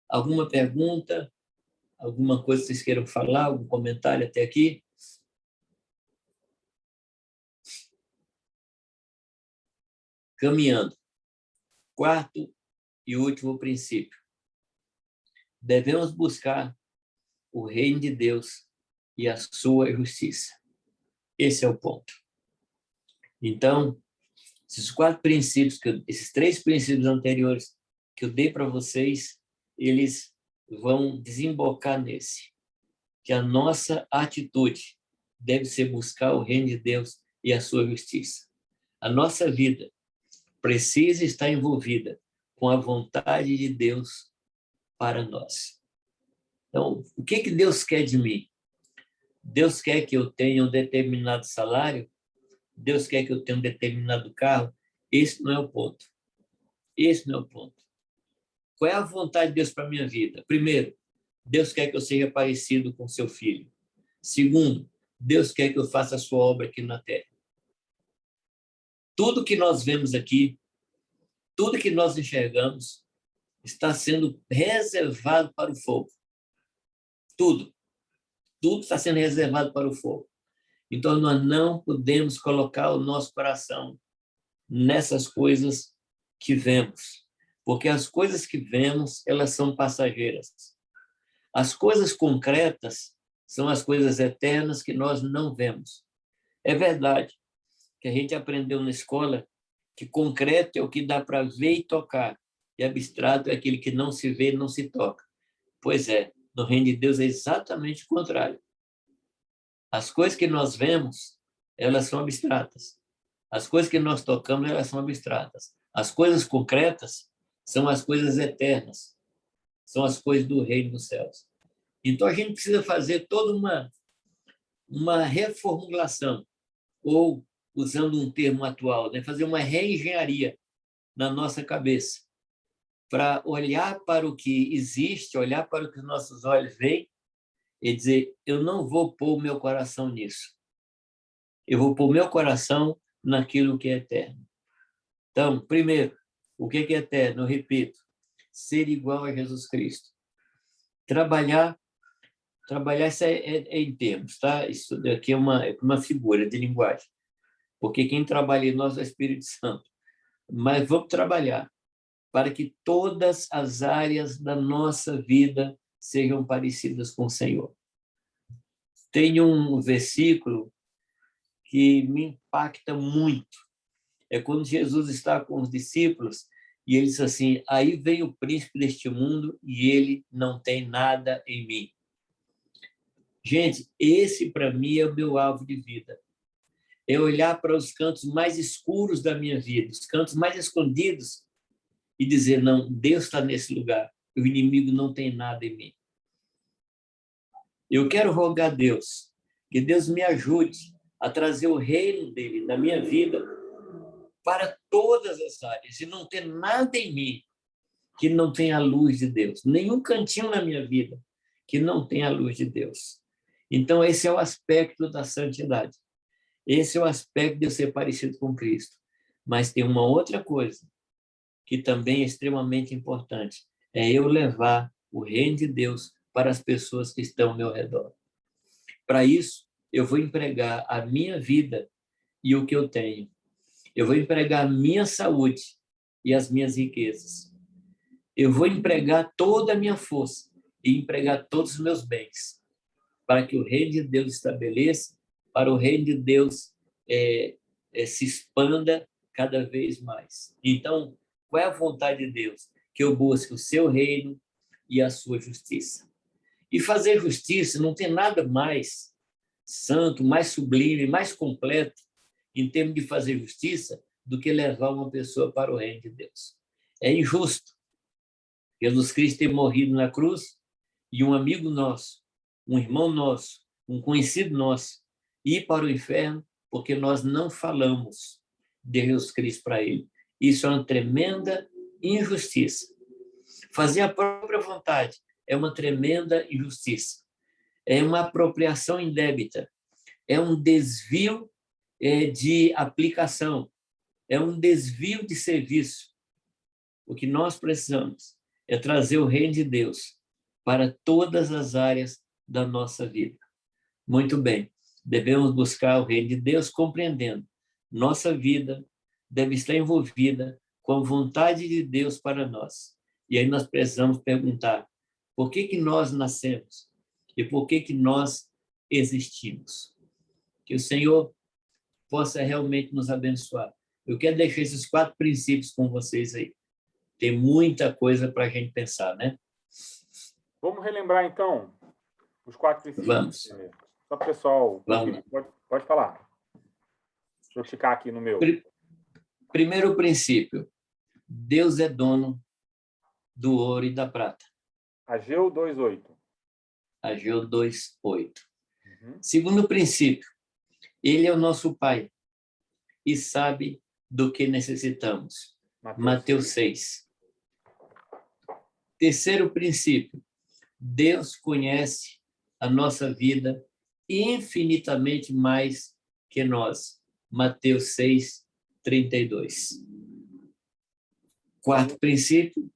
A: Alguma pergunta? Alguma coisa que vocês queiram falar? Algum comentário até aqui? Caminhando. Quarto e último princípio. Devemos buscar o reino de Deus e a sua justiça. Esse é o ponto. Então, esses 4 princípios, esses 3 princípios anteriores que eu dei para vocês, eles vão desembocar nesse, que a nossa atitude deve ser buscar o reino de Deus e a sua justiça. A nossa vida precisa estar envolvida com a vontade de Deus para nós. Então, o que Deus quer de mim? Deus quer que eu tenha um determinado salário? Deus quer que eu tenha um determinado carro? Esse não é o ponto. Esse não é o ponto. Qual é a vontade de Deus para a minha vida? Primeiro, Deus quer que eu seja parecido com seu filho. Segundo, Deus quer que eu faça a sua obra aqui na terra. Tudo que nós vemos aqui, tudo que nós enxergamos, está sendo reservado para o fogo. Tudo. Tudo está sendo reservado para o fogo. Então, nós não podemos colocar o nosso coração nessas coisas que vemos. Porque as coisas que vemos, elas são passageiras. As coisas concretas são as coisas eternas que nós não vemos. É verdade que a gente aprendeu na escola que concreto é o que dá para ver e tocar, e abstrato é aquele que não se vê e não se toca. Pois é, no reino de Deus é exatamente o contrário. As coisas que nós vemos, elas são abstratas. As coisas que nós tocamos, elas são abstratas. As coisas concretas são as coisas eternas. São as coisas do reino dos céus. Então, a gente precisa fazer toda uma reformulação, ou, usando um termo atual, né, fazer uma reengenharia na nossa cabeça, para olhar para o que existe, olhar para o que nossos olhos veem e dizer, eu não vou pôr o meu coração nisso. Eu vou pôr o meu coração naquilo que é eterno. Então, primeiro, o que é eterno? Eu repito, ser igual a Jesus Cristo. Trabalhar isso é em termos, tá? Isso aqui é uma figura de linguagem, porque quem trabalha em nós é o Espírito Santo. Mas vamos trabalhar para que todas as áreas da nossa vida sejam parecidas com o Senhor. Tem um versículo que me impacta muito. É quando Jesus está com os discípulos e ele diz assim, aí vem o príncipe deste mundo e ele não tem nada em mim. Gente, esse para mim é o meu alvo de vida. É olhar para os cantos mais escuros da minha vida, os cantos mais escondidos e dizer, não, Deus está nesse lugar, o inimigo não tem nada em mim. Eu quero rogar a Deus, que Deus me ajude a trazer o reino dele na minha vida para todas as áreas e não ter nada em mim que não tenha a luz de Deus, nenhum cantinho na minha vida que não tenha a luz de Deus. Então, esse é o aspecto da santidade. Esse é o aspecto de eu ser parecido com Cristo. Mas tem uma outra coisa que também é extremamente importante, é eu levar o reino de Deus para as pessoas que estão ao meu redor. Para isso, eu vou empregar a minha vida e o que eu tenho. Eu vou empregar a minha saúde e as minhas riquezas. Eu vou empregar toda a minha força e empregar todos os meus bens para que o reino de Deus estabeleça, para o reino de Deus se expanda cada vez mais. Então, qual é a vontade de Deus? que eu busque o seu reino e a sua justiça. E fazer justiça não tem nada mais santo, mais sublime, mais completo em termos de fazer justiça do que levar uma pessoa para o reino de Deus. É injusto Jesus Cristo ter morrido na cruz e um amigo nosso, um irmão nosso, um conhecido nosso, ir para o inferno porque nós não falamos de Jesus Cristo para ele. Isso é uma tremenda injustiça. Fazer a própria vontade é uma tremenda injustiça. É uma apropriação indébita. É um desvio de aplicação. É um desvio de serviço. O que nós precisamos é trazer o reino de Deus para todas as áreas da nossa vida. Muito bem, devemos buscar o reino de Deus compreendendo. Nossa vida deve estar envolvida com a vontade de Deus para nós. E aí nós precisamos perguntar, por que nós nascemos? E por que nós existimos? Que o Senhor possa realmente nos abençoar. Eu quero deixar esses 4 princípios com vocês aí. Tem muita coisa para a gente pensar, né?
B: Vamos relembrar, então, os 4 princípios.
A: Vamos.
B: Só para o pessoal.
A: Vamos.
B: Pode falar. Deixa eu ficar aqui no meu.
A: Primeiro princípio. Deus é dono do ouro e da prata.
B: Ageu 2:8.
A: Ageu 2:8. Segundo princípio. Ele é o nosso Pai e sabe do que necessitamos. Mateus 6. Terceiro princípio. Deus conhece a nossa vida infinitamente mais que nós. Mateus 6:32. Quarto princípio.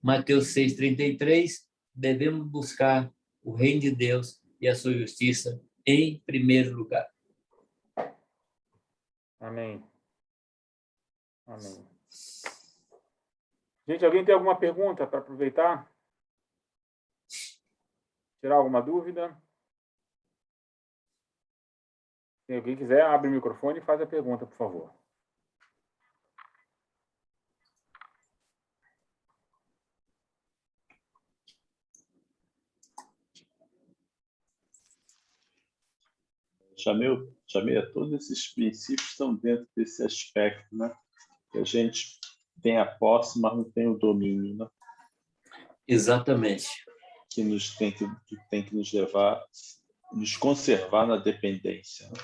A: Mateus 6:33. Devemos buscar o reino de Deus e a sua justiça em primeiro lugar.
B: Amém. Amém. Gente, alguém tem alguma pergunta para aproveitar? Tirar alguma dúvida? Se alguém quiser, abre o microfone e faz a pergunta, por favor.
C: Chamei, todos esses princípios estão dentro desse aspecto, né? Que a gente tem a posse, mas não tem o domínio, né?
A: Exatamente.
C: Que tem que nos levar, nos conservar na dependência. Né?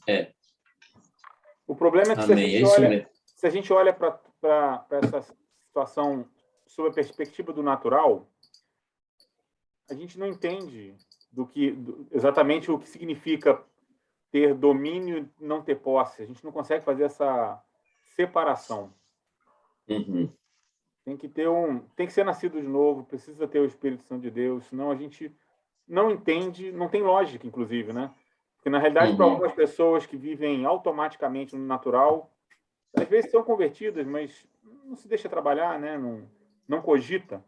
A: É.
B: O problema é que se a gente olha para essa situação sob a perspectiva do natural, a gente não entende exatamente o que significa ter domínio e não ter posse. A gente não consegue fazer essa separação.
A: Uhum.
B: Tem que ser nascido de novo, precisa ter o Espírito Santo de Deus, senão a gente não entende, não tem lógica, inclusive, né? Porque, na realidade, para algumas pessoas que vivem automaticamente no natural, às vezes são convertidas, mas não se deixa trabalhar, né? Não cogita.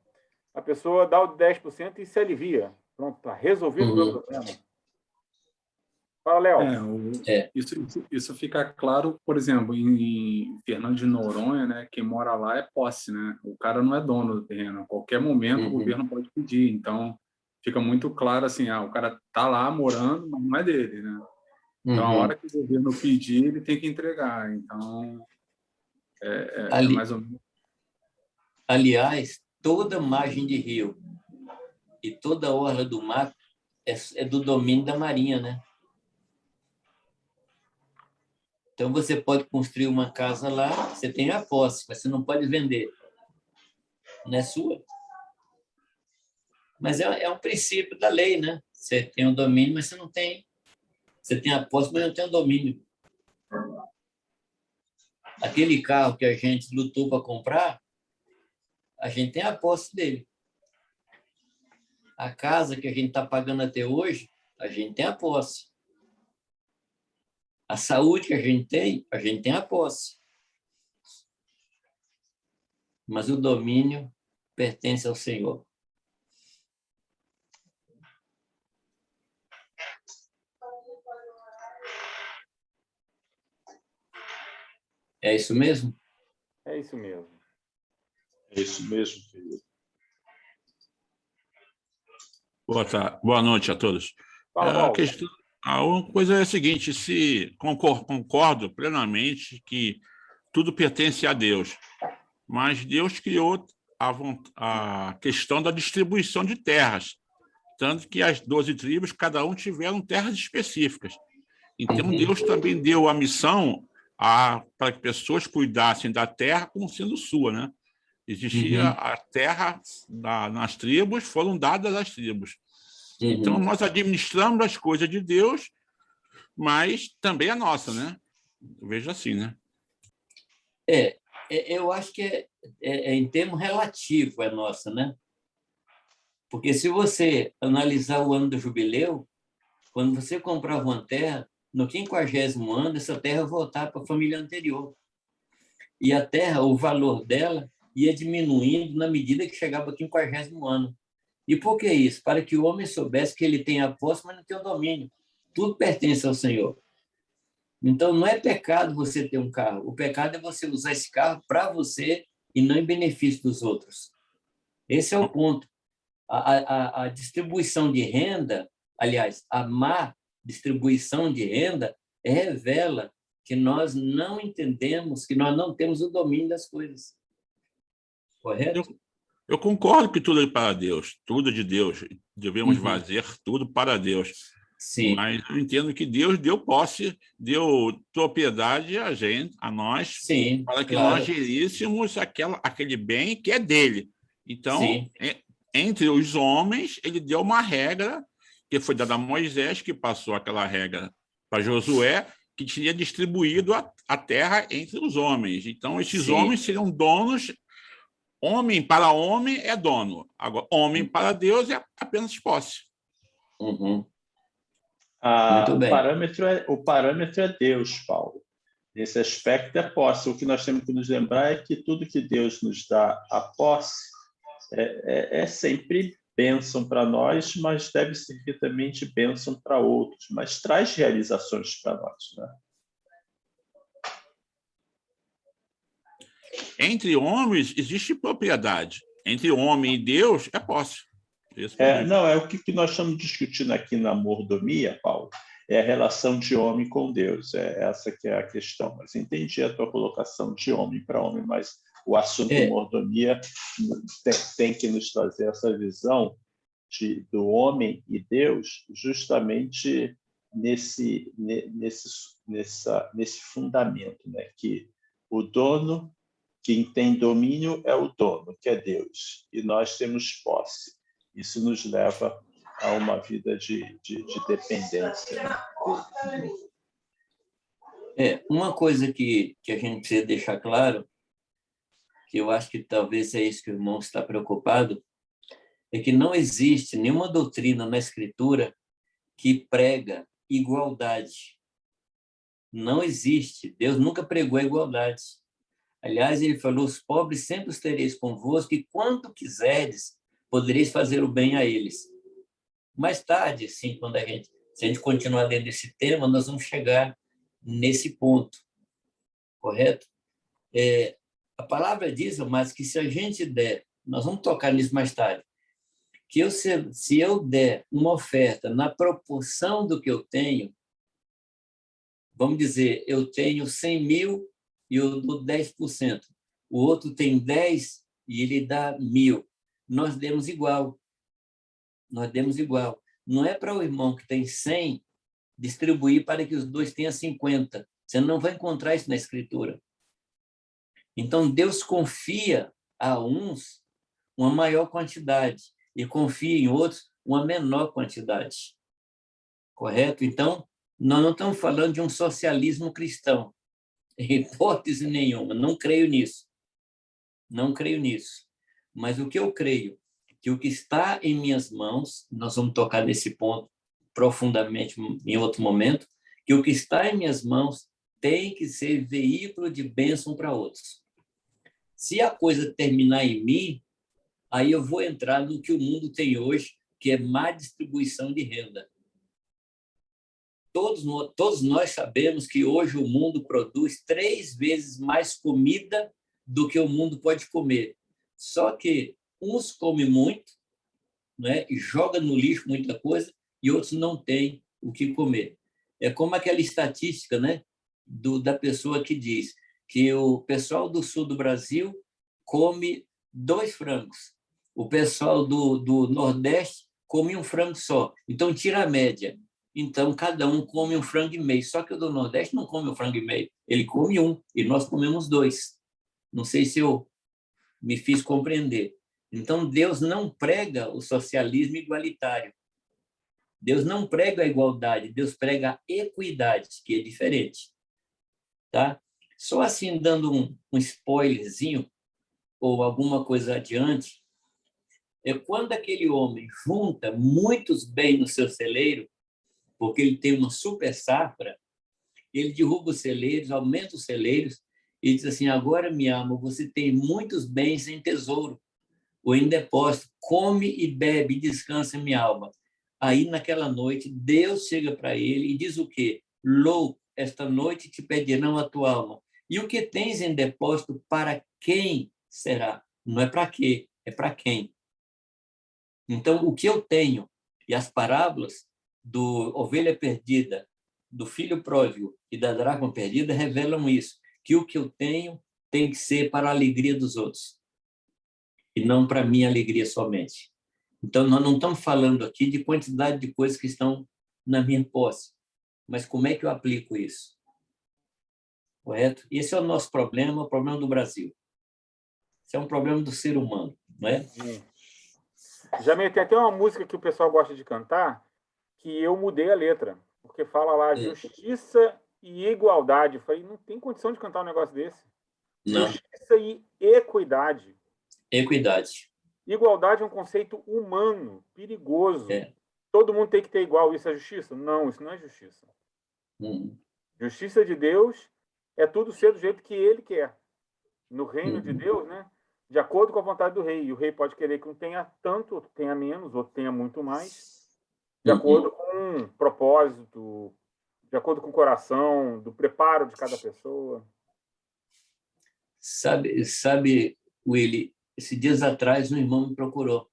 B: A pessoa dá o 10% e se alivia. Pronto, está resolvido o meu problema. Fala, Léo.
D: Isso fica claro, por exemplo, em Fernando de Noronha, né? Quem mora lá é posse, né? O cara não é dono do terreno. A qualquer momento o governo pode pedir. Então, fica muito claro assim, o cara tá lá morando, mas não é dele, né? Então, a hora que o governo pedir, ele tem que entregar. Então, é mais ou menos.
A: Aliás, toda margem de rio e toda orla do mar é do domínio da Marinha, né? Então, você pode construir uma casa lá, você tem a posse, mas você não pode vender. Não é sua. Mas é um princípio da lei, né? Você tem o domínio, mas você não tem. Você tem a posse, mas não tem o domínio. Aquele carro que a gente lutou para comprar, a gente tem a posse dele. A casa que a gente está pagando até hoje, a gente tem a posse. A saúde que a gente tem a posse. Mas o domínio pertence ao Senhor. É isso mesmo?
B: É isso mesmo.
C: É isso mesmo, querido.
E: Boa noite a todos.
B: Fala,
E: A
B: Paulo.
E: questão, a coisa é a seguinte: se concordo plenamente que tudo pertence a Deus, mas Deus criou a questão da distribuição de terras, tanto que as 12 tribos, cada um tiveram terras específicas. Então, Deus também deu a missão para que pessoas cuidassem da terra como sendo sua, né? Existia a terra nas tribos, foram dadas às tribos. Então, nós administramos as coisas de Deus, mas também a nossa, né? Eu vejo assim, né?
A: Eu acho que em termo relativo é nossa, né? Porque se você analisar o ano do jubileu, quando você comprava uma terra, no 50º ano, essa terra voltava para a família anterior. E a terra, o valor dela ia diminuindo na medida que chegava ao 50º ano. E por que isso? Para que o homem soubesse que ele tem a posse, mas não tem o domínio. Tudo pertence ao Senhor. Então, não é pecado você ter um carro. O pecado é você usar esse carro para você e não em benefício dos outros. Esse é o ponto. A distribuição de renda, aliás, a má distribuição de renda revela que nós não entendemos, que nós não temos o domínio das coisas. Correto?
E: Eu concordo que tudo é para Deus, tudo é de Deus. Devemos fazer tudo para Deus.
A: Sim.
E: Mas eu entendo que Deus deu posse, deu propriedade a gente, a nós,
A: sim,
E: para que
A: claro.
E: nós geríssemos aquele bem que é dele. Então,
A: sim.
E: Entre os homens, ele deu uma regra que foi dada a Moisés, que passou aquela regra para Josué, que tinha distribuído a terra entre os homens. Então, esses homens seriam donos. Homem para homem é dono. Agora, homem para Deus é apenas posse.
A: Muito bem.
C: O parâmetro é Deus, Paulo. Nesse aspecto é posse. O que nós temos que nos lembrar é que tudo que Deus nos dá a posse é sempre bênção para nós, mas deve servir também de bênção para outros, mas traz realizações para nós, né?
E: Entre homens existe propriedade. Entre homem e Deus é posse.
C: Não, é o que nós estamos discutindo aqui na mordomia, Paulo, é a relação de homem com Deus. É essa que é a questão. Mas entendi a tua colocação de homem para homem, mas o assunto mordomia tem que nos trazer essa visão do homem e Deus justamente nesse fundamento, né? Que o dono, quem tem domínio é o dono, que é Deus, e nós temos posse. Isso nos leva a uma vida de dependência.
A: Uma coisa que a gente precisa deixar claro, que eu acho que talvez é isso que o irmão está preocupado, é que não existe nenhuma doutrina na Escritura que prega igualdade. Não existe. Deus nunca pregou a igualdade. Aliás, ele falou, os pobres sempre os tereis convosco, e quanto quiserdes, podereis fazer o bem a eles. Mais tarde, sim, se a gente continuar dentro desse tema, nós vamos chegar nesse ponto. Correto? A palavra diz, mas que se a gente der, nós vamos tocar nisso mais tarde, que se eu der uma oferta na proporção do que eu tenho, vamos dizer, eu tenho 100 mil e eu dou 10%. O outro tem 10 e ele dá 1.000. Nós demos igual. Nós demos igual. Não é para o irmão que tem 100 distribuir para que os dois tenham 50. Você não vai encontrar isso na Escritura. Então, Deus confia a uns uma maior quantidade e confia em outros uma menor quantidade. Correto? Então, nós não estamos falando de um socialismo cristão. Em hipótese nenhuma. Não creio nisso. Não creio nisso. Mas o que eu creio, que o que está em minhas mãos, nós vamos tocar nesse ponto profundamente em outro momento, que o que está em minhas mãos tem que ser veículo de bênção para outros. Se a coisa terminar em mim, aí eu vou entrar no que o mundo tem hoje, que é má distribuição de renda. Todos nós sabemos que hoje o mundo produz 3 vezes mais comida do que o mundo pode comer. Só que uns comem muito, né, e jogam no lixo muita coisa, e outros não têm o que comer. É como aquela estatística, né, da pessoa que diz que o pessoal do sul do Brasil come 2 frangos, o pessoal do Nordeste come um frango só. Então, tira a média. Então, cada um come um frango e meio. Só que o do Nordeste não come um frango e meio. Ele come um, e nós comemos 2. Não sei se eu me fiz compreender. Então, Deus não prega o socialismo igualitário. Deus não prega a igualdade, Deus prega a equidade, que é diferente. Tá? Só assim, dando um spoilerzinho, ou alguma coisa adiante, é quando aquele homem junta muitos bens no seu celeiro, porque ele tem uma super safra, ele derruba os celeiros, aumenta os celeiros, e diz assim, agora, minha alma, você tem muitos bens em tesouro, ou em depósito, come e bebe, e descansa, minha alma. Aí, naquela noite, Deus chega para ele e diz o quê? Louco, esta noite te pedirão a tua alma. E o que tens em depósito, para quem será? Não é para quê, é para quem. Então, o que eu tenho, e as parábolas do ovelha perdida, do filho pródigo e da dracma perdida revelam isso, que o que eu tenho tem que ser para a alegria dos outros, e não para a minha alegria somente. Então, nós não estamos falando aqui de quantidade de coisas que estão na minha posse, mas como é que eu aplico isso? Correto? Esse é o nosso problema, o problema do Brasil. Esse é um problema do ser humano, não é?
B: Jamil, tem até uma música que o pessoal gosta de cantar, que eu mudei a letra, porque fala lá justiça e igualdade. Eu falei, não tem condição de cantar um negócio desse.
A: Não.
B: Justiça e equidade.
A: Equidade.
B: Igualdade é um conceito humano, perigoso. Todo mundo tem que ter igual. Isso é justiça? Não, isso não é justiça. Justiça de Deus é tudo ser do jeito que ele quer. No reino de Deus, né? De acordo com a vontade do rei. E o rei pode querer que um tenha tanto, outro tenha menos, outro tenha muito mais. De acordo com o propósito, de acordo com o coração, do preparo de cada pessoa.
A: Sabe, Willy, esses dias atrás um irmão me procurou.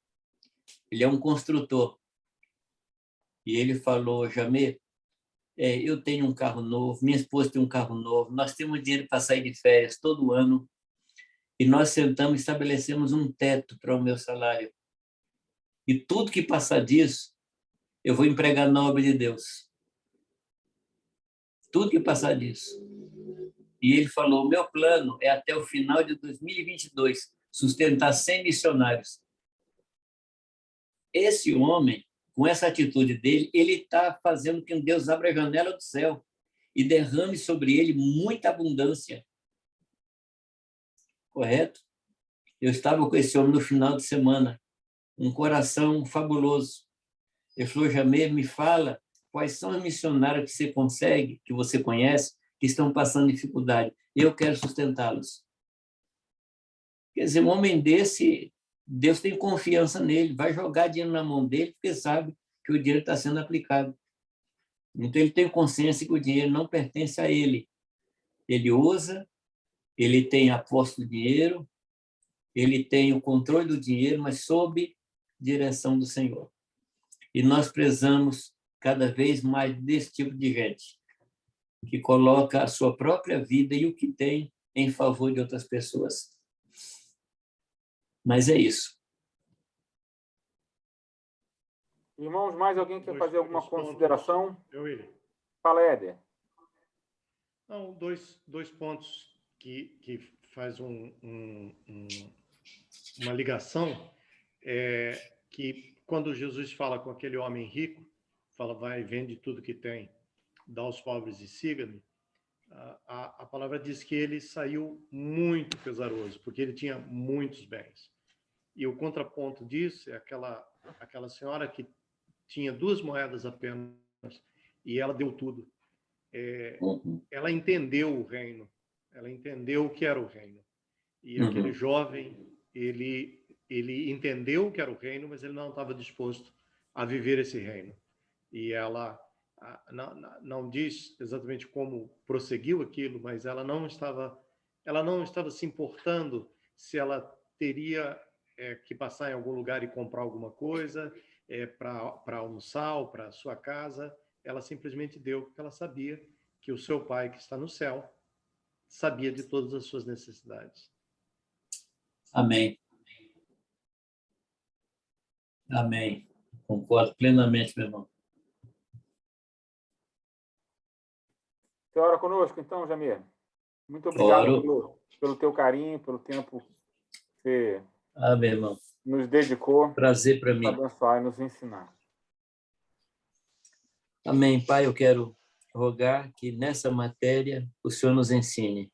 A: Ele é um construtor. E ele falou, Jamê, eu tenho um carro novo, minha esposa tem um carro novo, nós temos dinheiro para sair de férias todo ano, e nós sentamos e estabelecemos um teto para o meu salário. E tudo que passar disso, eu vou empregar na obra de Deus. Tudo que passar disso. E ele falou, o meu plano é até o final de 2022, sustentar 100 missionários. Esse homem, com essa atitude dele, ele está fazendo com que Deus abra a janela do céu e derrame sobre ele muita abundância. Correto? Eu estava com esse homem no final de semana, um coração fabuloso. Ele falou, Jamê, me fala quais são os missionários que você consegue, que você conhece, que estão passando dificuldade. Eu quero sustentá-los. Quer dizer, um homem desse, Deus tem confiança nele, vai jogar dinheiro na mão dele, porque sabe que o dinheiro está sendo aplicado. Então, ele tem consciência que o dinheiro não pertence a ele. Ele usa, ele tem a posse do dinheiro, ele tem o controle do dinheiro, mas sob direção do Senhor. E nós precisamos cada vez mais desse tipo de gente, que coloca a sua própria vida e o que tem em favor de outras pessoas. Mas é isso.
B: Irmãos, mais alguém quer fazer alguma consideração?
F: Willy.
B: Fala, Éder.
F: Não, dois pontos que faz uma ligação, que quando Jesus fala com aquele homem rico, fala, vai, vende tudo que tem, dá aos pobres e siga-me, a palavra diz que ele saiu muito pesaroso, porque ele tinha muitos bens. E o contraponto disso é aquela senhora que tinha 2 moedas apenas, e ela deu tudo. Ela entendeu o reino, ela entendeu o que era o reino. E aquele jovem, ele entendeu o que era o reino, mas ele não estava disposto a viver esse reino. E ela não diz exatamente como prosseguiu aquilo, mas ela não estava se importando se ela teria que passar em algum lugar e comprar alguma coisa para almoçar ou para sua casa. Ela simplesmente deu, porque ela sabia que o seu pai, que está no céu, sabia de todas as suas necessidades.
A: Amém. Amém. Concordo plenamente, meu irmão.
B: Você ora conosco, então, Jamir? Muito obrigado
A: Oro.
B: pelo teu carinho, pelo tempo que você
A: Meu irmão.
B: nos dedicou.
A: Prazer para mim.
B: Abençoar e nos ensinar.
A: Amém. Pai, eu quero rogar que nessa matéria o Senhor nos ensine.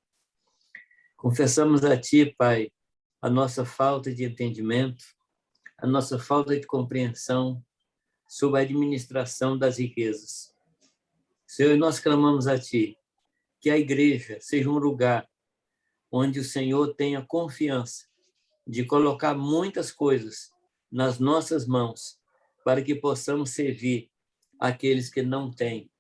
A: Confessamos a Ti, Pai, a nossa falta de entendimento, a nossa falta de compreensão sobre a administração das riquezas. Senhor, nós clamamos a Ti que a igreja seja um lugar onde o Senhor tenha confiança de colocar muitas coisas nas nossas mãos para que possamos servir aqueles que não têm,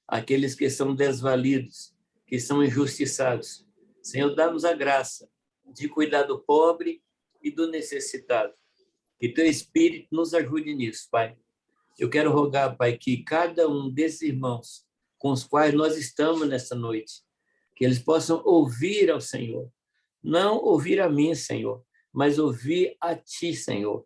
A: aqueles que são desvalidos, que são injustiçados. Senhor, dá-nos a graça de cuidar do pobre e do necessitado. Que Teu Espírito nos ajude nisso, Pai. Eu quero rogar, Pai, que cada um desses irmãos com os quais nós estamos nessa noite, que eles possam ouvir ao Senhor. Não ouvir a mim, Senhor, mas ouvir a Ti, Senhor.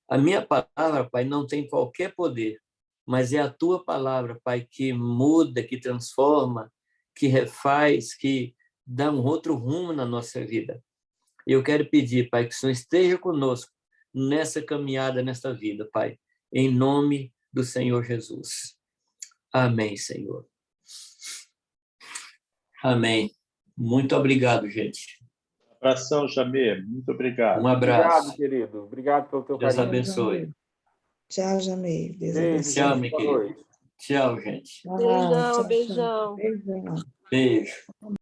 A: A minha palavra, Pai, não tem qualquer poder, mas é a Tua palavra, Pai, que muda, que transforma, que refaz, que dá um outro rumo na nossa vida. Eu quero pedir, Pai, que o Senhor esteja conosco nessa caminhada, nesta vida, Pai, em nome do Senhor Jesus. Amém, Senhor. Amém. Muito obrigado, gente.
C: Abração, Jamir. Muito obrigado.
A: Um abraço.
B: Obrigado, querido. Obrigado pelo teu
A: Deus
B: carinho.
A: abençoe.
G: Tchau, Jamir. Deus
B: Beijo,
G: abençoe.
A: Tchau,
B: gente.
A: minha
B: Boa
A: querida.
B: noite.
A: Tchau, gente.
G: Tchau,
H: Beijão,
G: tchau, tchau.
H: beijão.
G: Beijão.
A: Beijo.